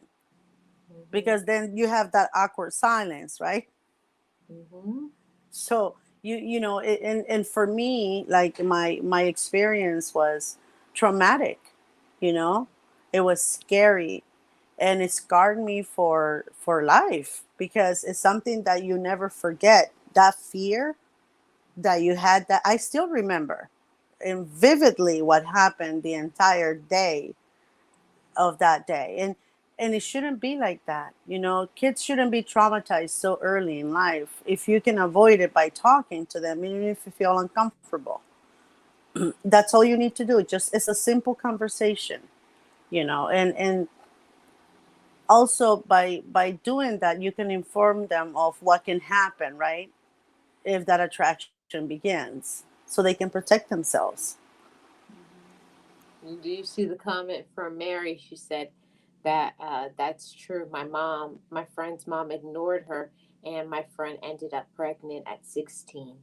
Hmm. because then you have that awkward silence, right? Hmm. So and for me, like my experience was traumatic. you know it was scary, and it scarred me for life, because it's something that you never forget. That fear that you had, that I still remember and vividly what happened the entire day of that day. And it shouldn't be like that. Kids shouldn't be traumatized so early in life. If you can avoid it by talking to them, even if you feel uncomfortable, that's all you need to do. Just, it's a simple conversation. And also, by doing that, you can inform them of what can happen, right, if that attraction begins, so they can protect themselves. Do you see the comment from Mary? She said that that's true. My friend's mom ignored her, and my friend ended up pregnant at 16.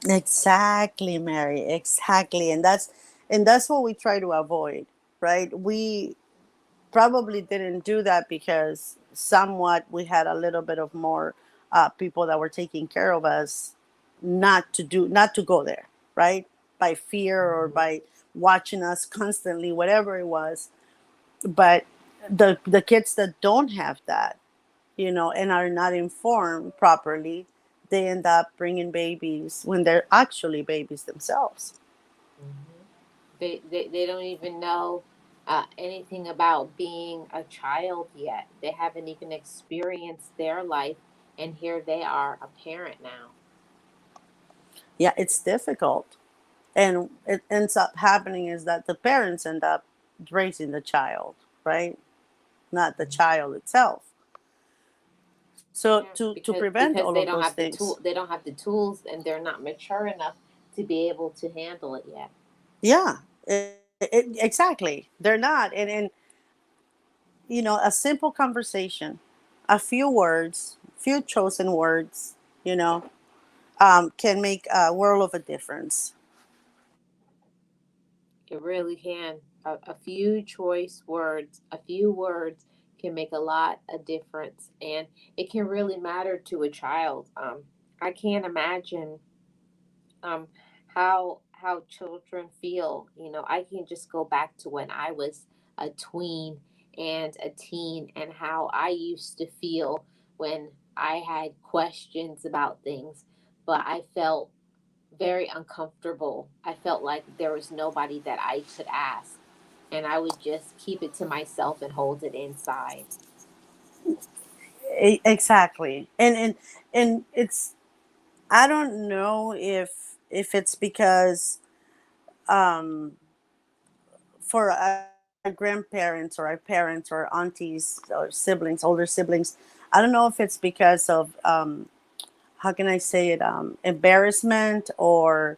Exactly, Mary. Exactly. And that's what we try to avoid, right? We probably didn't do that because somewhat we had a little bit of more people that were taking care of us, not to go there, right? By fear or Mhm. by watching us constantly, whatever it was. But the kids that don't have that, and are not informed properly, they end up bringing babies when they're actually babies themselves. Mhm. They don't even know anything about being a child yet. They haven't even experienced their life, and here they are, a parent now. Yeah, it's difficult. And it ends up happening is that the parents end up raising the child, right? Not the child itself. So Yeah, to because prevent all they of don't those have the things. tool. They don't have the tools, and they're not mature enough to be able to handle it yet. Yeah, exactly. They're not. And a simple conversation, a few words, few chosen words, you know, can make a world of a difference. It really can. A few choice words, a few words can make a lot of difference, and it can really matter to a child. I can't imagine um, how children feel. I can just go back to when I was a tween and a teen, and how I used to feel when I had questions about things, but I felt very uncomfortable. I felt like there was nobody that I could ask, and I would just keep it to myself and hold it inside. Exactly. And it's, I don't know if it's because um, for our grandparents or our parents or aunties or siblings, older siblings. I don't know if it's because of how can I say it, embarrassment, or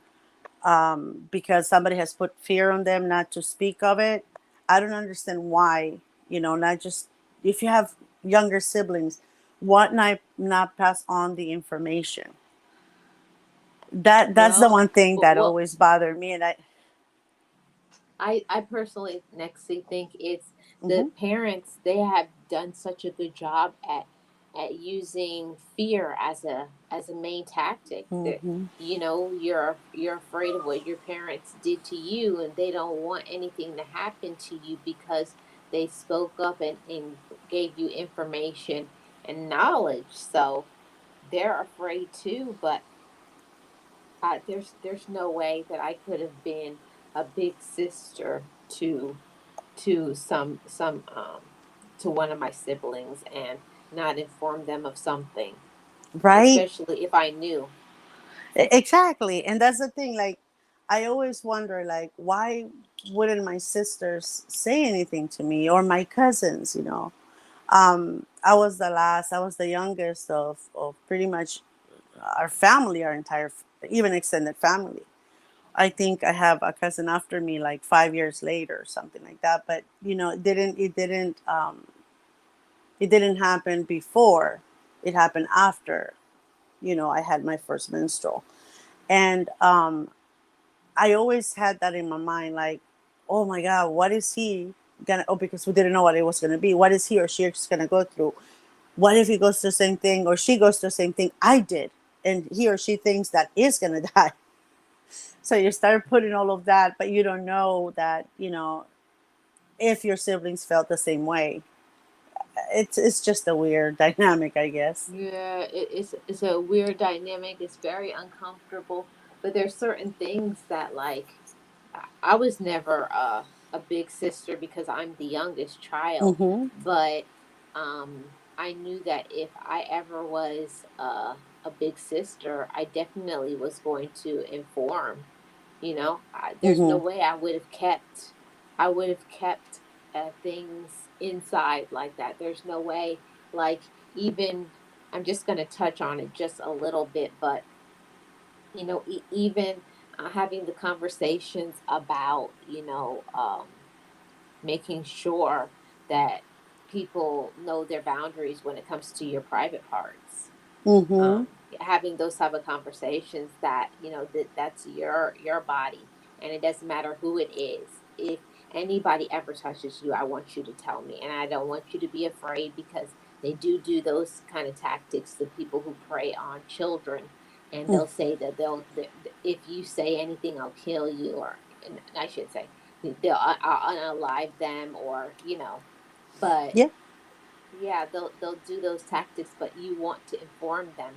because somebody has put fear on them not to speak of it. I don't understand why, not just if you have younger siblings, what not pass on the information. That's the Well, one thing that well, always bothered me, and I. I personally nextly think it's the Mhm, parents. They have done such a good job at using fear as a main tactic. That, mhm, you're afraid of what your parents did to you, and they don't want anything to happen to you because they spoke up and gave you information and knowledge. So they're afraid too. But there's no way that I could have been a big sister to to one of my siblings and not inform them of something, right. especially if I knew. Exactly, and that's the thing. Like, I always wonder, like, why wouldn't my sisters say anything to me, or my cousins? I was the last. I was the youngest of pretty much our family, our entire, even extended family. I think I have a cousin after me, like 5 years later, or something like that. But it didn't happen before. It happened after. I had my first menstrual, and I always had that in my mind, like, oh my God, what is he gonna? Oh, because we didn't know what it was gonna be. What is he or she is gonna go through? What if he goes through the same thing, or she goes through the same thing I did, and he or she thinks that is gonna die? So you start putting all of that, but you don't know that if your siblings felt the same way. It's just a weird dynamic, I guess. Yeah, it's a weird dynamic. It's very uncomfortable, but there's certain things that like I was never a big sister because I'm the youngest child, Mm-hmm. but I knew that if I ever was a big sister, I definitely was going to inform. There's no Mm-hmm. way I would have kept things inside like that. There's no way, like, even I'm just going to touch on it just a little bit, but even having the conversations about making sure that people know their boundaries when it comes to your private parts, Mm-hmm. having those type of conversations that that's your body, and it doesn't matter who it is. If anybody ever touches you, I want you to tell me, and I don't want you to be afraid, because they do those kind of tactics, the people who prey on children, and they'll say that if you say anything, I'll kill you, or, and I should say, I'll unalive them, or but Yeah. yeah, they'll do those tactics, but you want to inform them,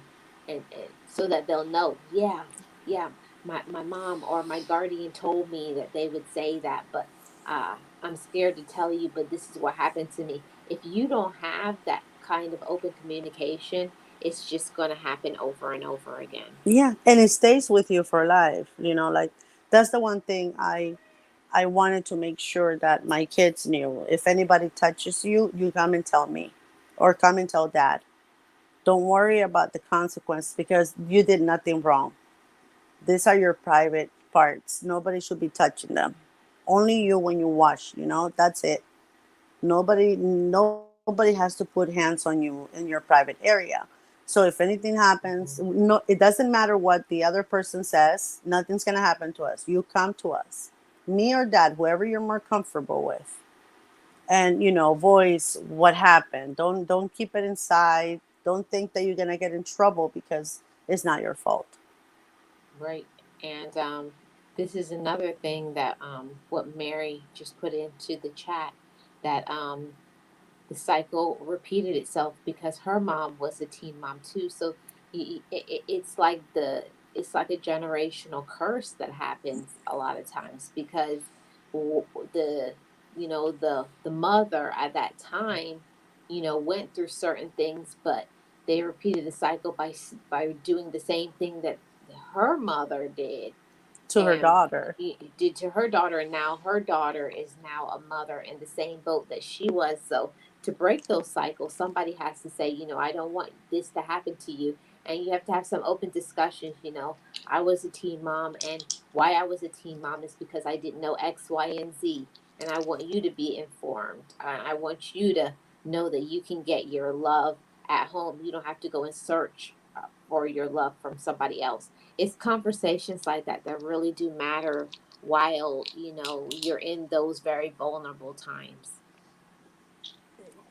and so that they'll know. Yeah, yeah. My mom or my guardian told me that they would say that, but I'm scared to tell you. But this is what happened to me. If you don't have that kind of open communication, it's just going to happen over and over again. Yeah, and it stays with you for life. Like, that's the one thing I wanted to make sure that my kids knew. If anybody touches you, you come and tell me, or come and tell dad. Don't worry about the consequence, because you did nothing wrong. These are your private parts. Nobody should be touching them. Only you when you wash. That's it. Nobody has to put hands on you in your private area. So if anything happens, no, it doesn't matter what the other person says. Nothing's gonna happen to us. You come to us, me or dad, whoever you're more comfortable with, and voice what happened. Don't keep it inside. Don't think that you're gonna get in trouble because it's not your fault. Right. And this is another thing that what Mary just put into the chat, that the cycle repeated itself because her mom was a teen mom too. So it's like a generational curse that happens a lot of times, because the the mother at that time went through certain things, but they repeated the cycle by doing the same thing that her mother did, to her and daughter. did to her daughter, and now her daughter is now a mother in the same boat that she was. So to break those cycles, somebody has to say, I don't want this to happen to you, and you have to have some open discussions. I was a teen mom, and why I was a teen mom is because I didn't know X, Y, and Z, and I want you to be informed. I want you to know that you can get your love at home. You don't have to go and search for your love from somebody else. It's conversations like that that really do matter while you're in those very vulnerable times.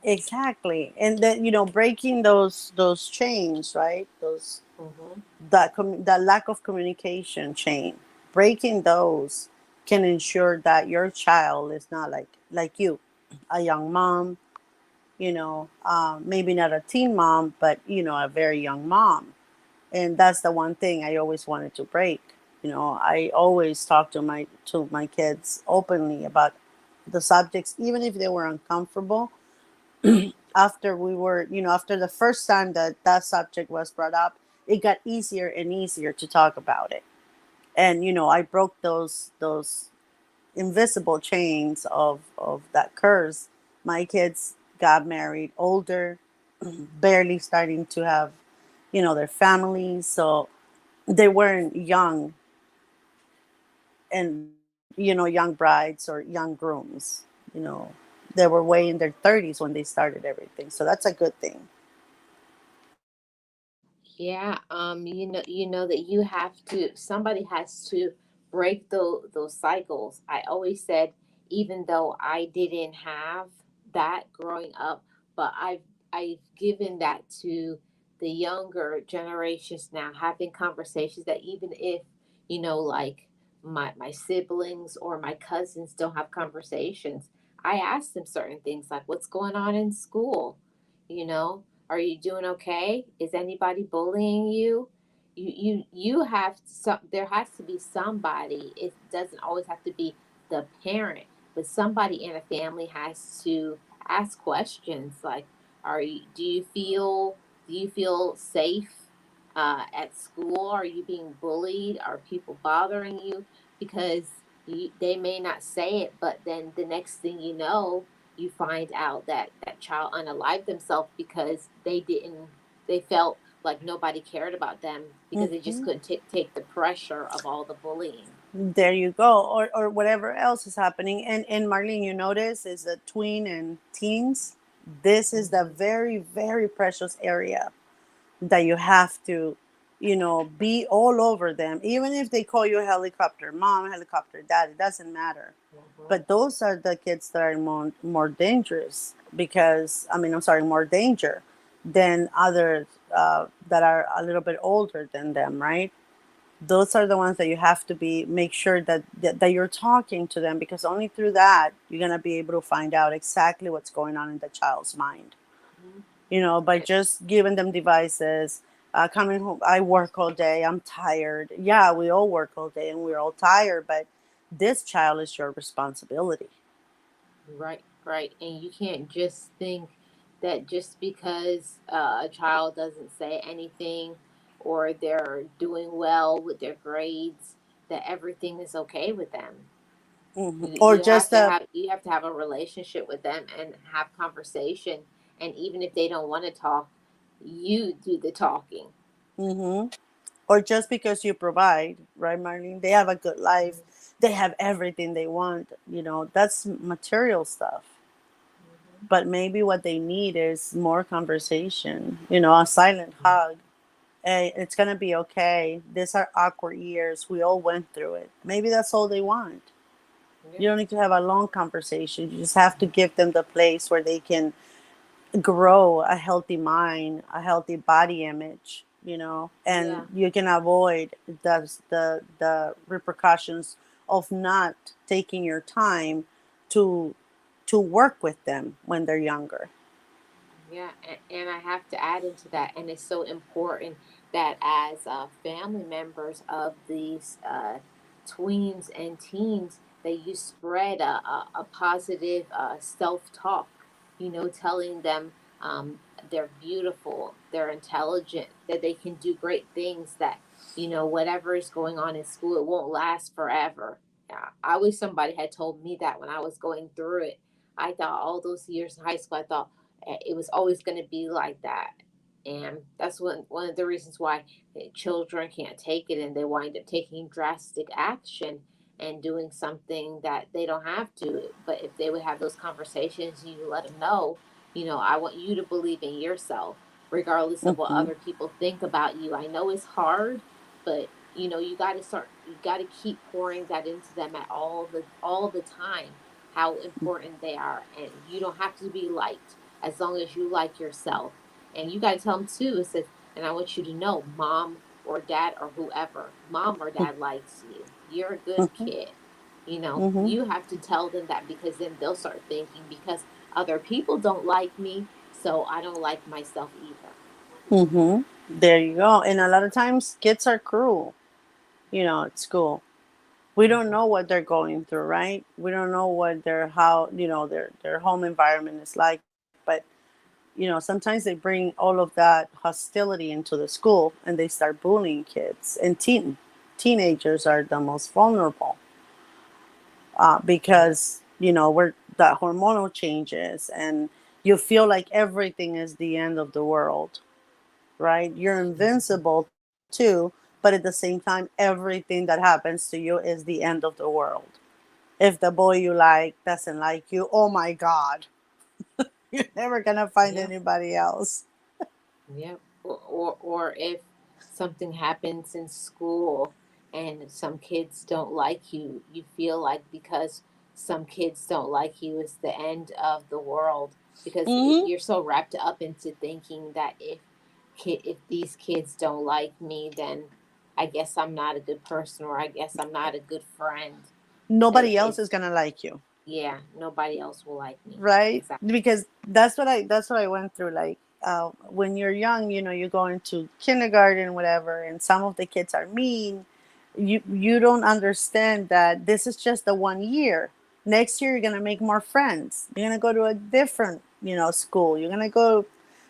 Exactly. And then, breaking those chains, right? Those Hmm. that lack of communication chain, breaking those can ensure that your child is not like you, a young mom, maybe not a teen mom, but a very young mom. And that's the one thing I always wanted to break. I always talk to my kids openly about the subjects, even if they were uncomfortable. After we were, after the first time that subject was brought up, it got easier and easier to talk about it. And I broke those invisible chains of that curse. My kids got married older, barely starting to have, their families. So they weren't young and, young brides or young grooms. You know, they were way in their 30s when they started everything. So that's a good thing. Yeah, you know that somebody has to break those cycles. I always said, even though I didn't have that growing up, but I've given that to the younger generations now, having conversations that even if, like my siblings or my cousins don't have conversations, I ask them certain things like, what's going on in school? You know, are you doing okay? Is anybody bullying you? You have some. There has to be somebody. It doesn't always have to be the parent, but somebody in a family has to ask questions like, "Are you? Do you feel safe at school? Are you being bullied? Are people bothering you?" Because they may not say it, but then the next thing you find out that that child unalived themselves because they felt like nobody cared about them because they just Hmm. couldn't take the pressure of all the bullying. There you go, or whatever else is happening. And Marlene, you notice is that tween and teens. This is the Hmm. very very precious area that you have to, be all over them, even if they call you a helicopter mom, helicopter dad. It doesn't matter. Hmm. But those are the kids that are more dangerous, because I mean, I'm sorry, more danger than others that are a little bit older than them, right? Those are the ones that you have to make sure that you're talking to them, because only through that you're going to be able to find out exactly what's going on in the child's mind. By And just giving them devices, coming home, I work all day, I'm tired. Yeah, we all work all day and we're all tired, but this child is your responsibility. right, right, and you can't just think that just because a child doesn't say anything or they're doing well with their grades that everything is okay with them. Hmm. You Or you just have to a have you have to have a relationship with them and have conversation. And even if they don't want to talk, you do the talking. hmm or just because you provide, right, Marlene? They have a good life. Hmm. They have everything they want. That's material stuff. Hmm. But maybe what they need is more conversation. A silent hug. Hey, it's gonna be okay. These are awkward years. We all went through it. Maybe that's all they want. Yeah. You don't need to have a long conversation. You just have to give them the place where they can grow a healthy mind, a healthy body image, and Yeah. you can avoid the repercussions of not taking your time to to work with them when they're younger. Yeah, and I have to add into that, and it's so important that as family members of these tweens and teens, that you spread a positive self talk. Telling them they're beautiful, they're intelligent, that they can do great things, that, whatever is going on in school, it won't last forever. I wish somebody had told me that when I was going through it. I thought all those years in high school, I thought it was always going to be like that. And that's one of the reasons why children can't take it, and they wind up taking drastic action and doing something that they don't have to. But if they would have those conversations, you let them know, I want you to believe in yourself, regardless of what Mm-hmm. other people think about you. I know it's hard, but you got to keep pouring that into them at all the time, how important they are. And you don't have to be liked as long as you like yourself. And you got to tell them too. It says, and I want you to know, mom or dad or whoever, mom or dad likes you. You're a good Mm-hmm. kid. Mm-hmm. You have to tell them that, because then they'll start thinking, because other people don't like me, so I don't like myself either. Mm-hmm. There you go. And a lot of times kids are cruel, at school. We don't Mm-hmm. know what they're going through, right? We don't know what their how, their home environment is like. But sometimes they bring all of that hostility into the school and they start bullying kids. And teenagers are the most vulnerable, Yep. because we're that hormonal changes, and you feel like everything is the end of the world, right? You're Mm-hmm. invincible too, but at the same time, everything that happens to you is the end of the world. If the boy you like doesn't like you, oh my God, you're never gonna find Yep. anybody else. Yep. Or if something happens in school and some kids don't like you, you feel like, because some kids don't like you, it's the end of the world, because Mm-hmm. you're so wrapped up into thinking that if these kids don't like me, then I guess I'm not a good person, or I guess I'm not a good friend. Nobody else is It's gonna like you, Yeah, nobody else will like me. right? Exactly. Because that's what I went through. Like, when you're young, you go into kindergarten, whatever, and some of the kids are mean. You don't understand that this is just the 1 year. Next year, you're gonna make more friends. You're gonna go to a different, school. You're gonna go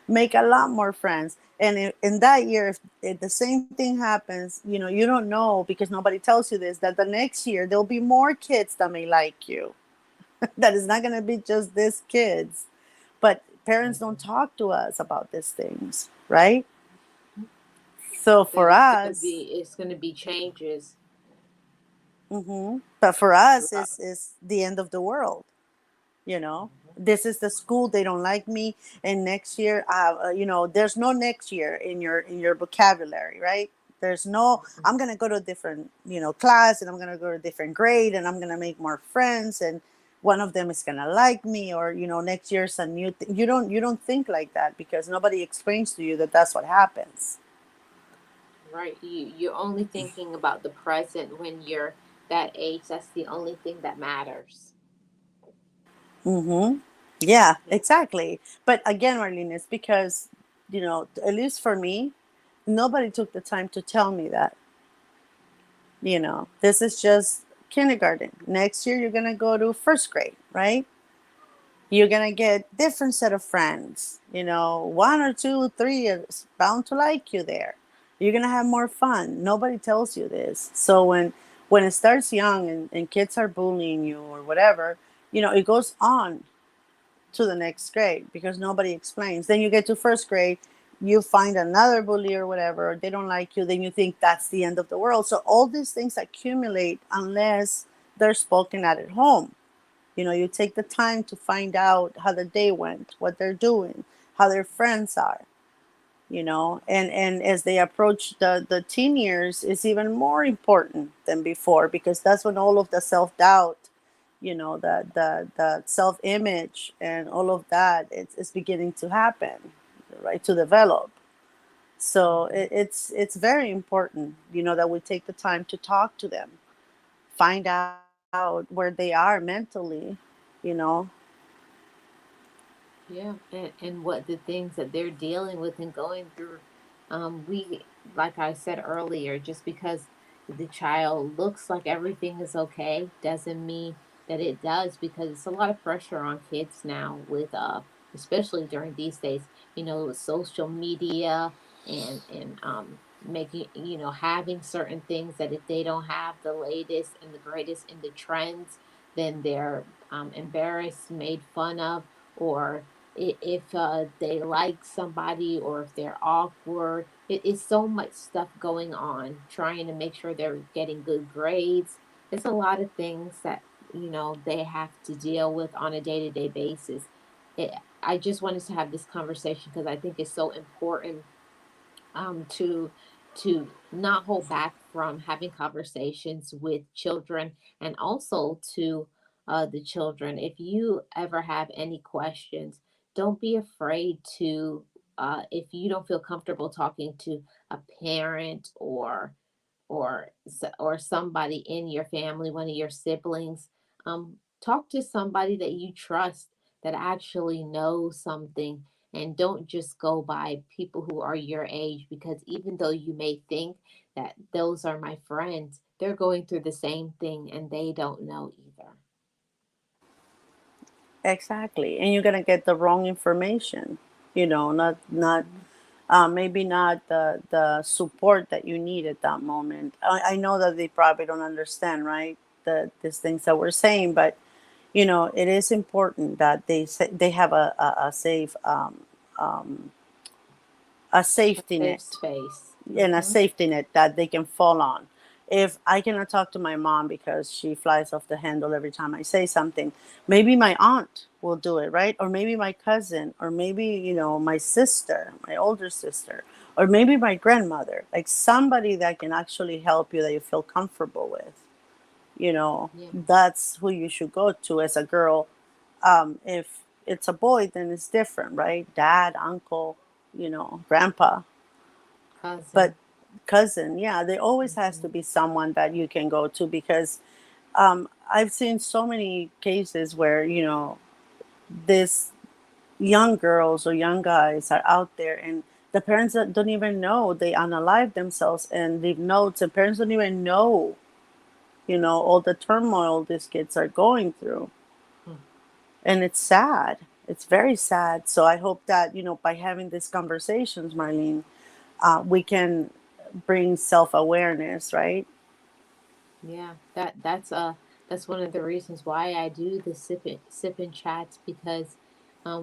make a lot more friends. And in that year, if the same thing happens, you don't know, because nobody tells you this, that the next year there'll be more kids that may like you. That is not going to be just these kids. But parents don't Hmm. talk to us about these things, right? So That for it's gonna us, be it's gonna be changes but for us, throughout. is the end of the world. you know Hmm. this is the school, they don't like me. And next year, there's no next year in your vocabulary, right? There's no, I'm going to go to a different, class, and I'm going to go to a different grade, and I'm going to make more friends, and one of them is going to like me, or next year's a new you don't think like that, because nobody explains to you that that's what happens. Right. You're only thinking about the present when you're that age. That's the only thing that matters. Mm-hmm. Yeah, Yeah. exactly. But again, Marlene, it's because, at least for me, nobody took the time to tell me that. This is just kindergarten. Next year, you're going to go to first grade, right? You're going to get different set of friends. One or two, three is bound to like you there. You're going to have more fun. Nobody tells you this. So when it starts young, and kids are bullying you or whatever, it goes on to the next grade, because nobody explains. Then you get to first grade, you find another bully or whatever, or they don't like you, then you think that's the end of the world. So all these things accumulate unless they're spoken at home. You take the time to find out how the day went, what they're doing, how their friends are. And as they approach the teen years, is even more important than before, because that's when all of the self-doubt, the self-image and all of that, it's beginning to happen, right, to develop. So Hmm. it's very important, that we take the time to talk to them, find out where they are mentally, you know Yeah. And what the things that they're dealing with and going through. We, like I said earlier, just because the child looks like everything is okay doesn't mean that it does, because it's a lot of pressure on kids now with especially during these days, with social media and making, having certain things that if they don't have the latest and the greatest in the trends, then they're embarrassed, made fun of, or if they like somebody or if they're awkward. It is so much stuff going on, trying to make sure they're getting good grades. It's a lot of things that they have to deal with on a day-to-day basis. it, I just wanted to have this conversation because I think it's so important, to not hold back from having conversations with children, and also to the children. If you ever have any questions, don't be afraid to, if you don't feel comfortable talking to a parent or somebody in your family, one of your siblings, talk to somebody that you trust, that actually knows something, and don't just go by people who are your age, because even though you may think that those are my friends, they're going through the same thing and they don't know either. Exactly, and you're gonna get the wrong information. Not Mhm. maybe not the support that you need at that moment. I know that they probably don't understand, right? These things that we're saying, but it is important that they have a safe a A safety safe net, space. and a Hmm. safety net that they can fall on. If I cannot talk to my mom because she flies off the handle every time I say something, maybe my aunt will do it, right? Or maybe my cousin, or maybe, my sister, my older sister, or maybe my grandmother, like somebody that can actually help you, that you feel comfortable with. Yeah. That's who you should go to as a girl. If it's a boy, then it's different, right? Dad, uncle, grandpa. But Cousin. cousin, yeah, there always has to Hmm. be someone that you can go to, because I've seen so many cases where these young girls or young guys are out there, and the parents that don't even know, they unalive themselves and leave notes, and parents don't even know all the turmoil these kids are going through. And it's sad. It's very sad. So I hope that by having these conversations, Marlene, we can bring self-awareness, right? Yeah, that's one of the reasons why I do the sip and chats, because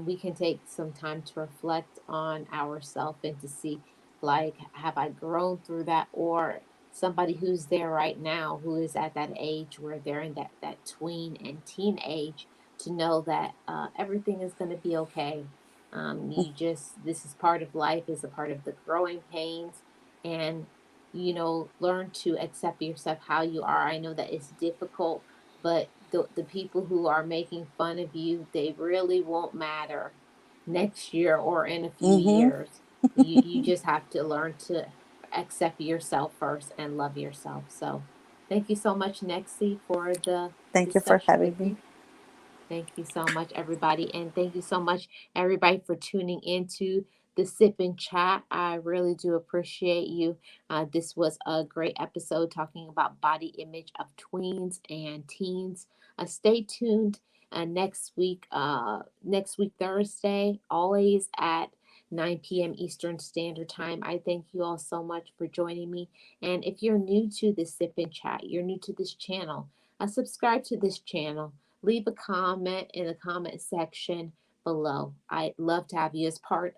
we can take some time to reflect on ourselves and to see, like, have I grown through that, or somebody who's there right now who is at that age where they're in that tween and teen age, to know that everything is going to be okay. You just This is part of life, is a part of the growing pains, and learn to accept yourself how you are. I know that it's difficult, but the people who are making fun of you, they really won't matter next year or in a few Mm-hmm. years. You just have to learn to accept yourself first and love yourself. So thank you so much, Nexi, for the Thank you for discussion having with me. me. Thank you so much, everybody. And thank you so much, everybody, for tuning into the Sip and Chat. I really do appreciate you. This was a great episode talking about body image of tweens and teens. Stay tuned next week, Thursday, always at 9 p.m. Eastern Standard Time. I thank you all so much for joining me. And if you're new to the Sip and Chat, you're new to this channel, subscribe to this channel. Leave a comment in the comment section below. I'd love to have you as part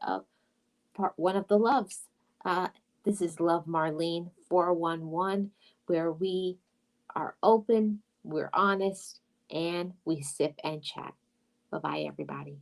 one of the loves. Uh, this is Love Marlene 411, where we are open, we're honest, and we sip and chat. Bye bye, everybody.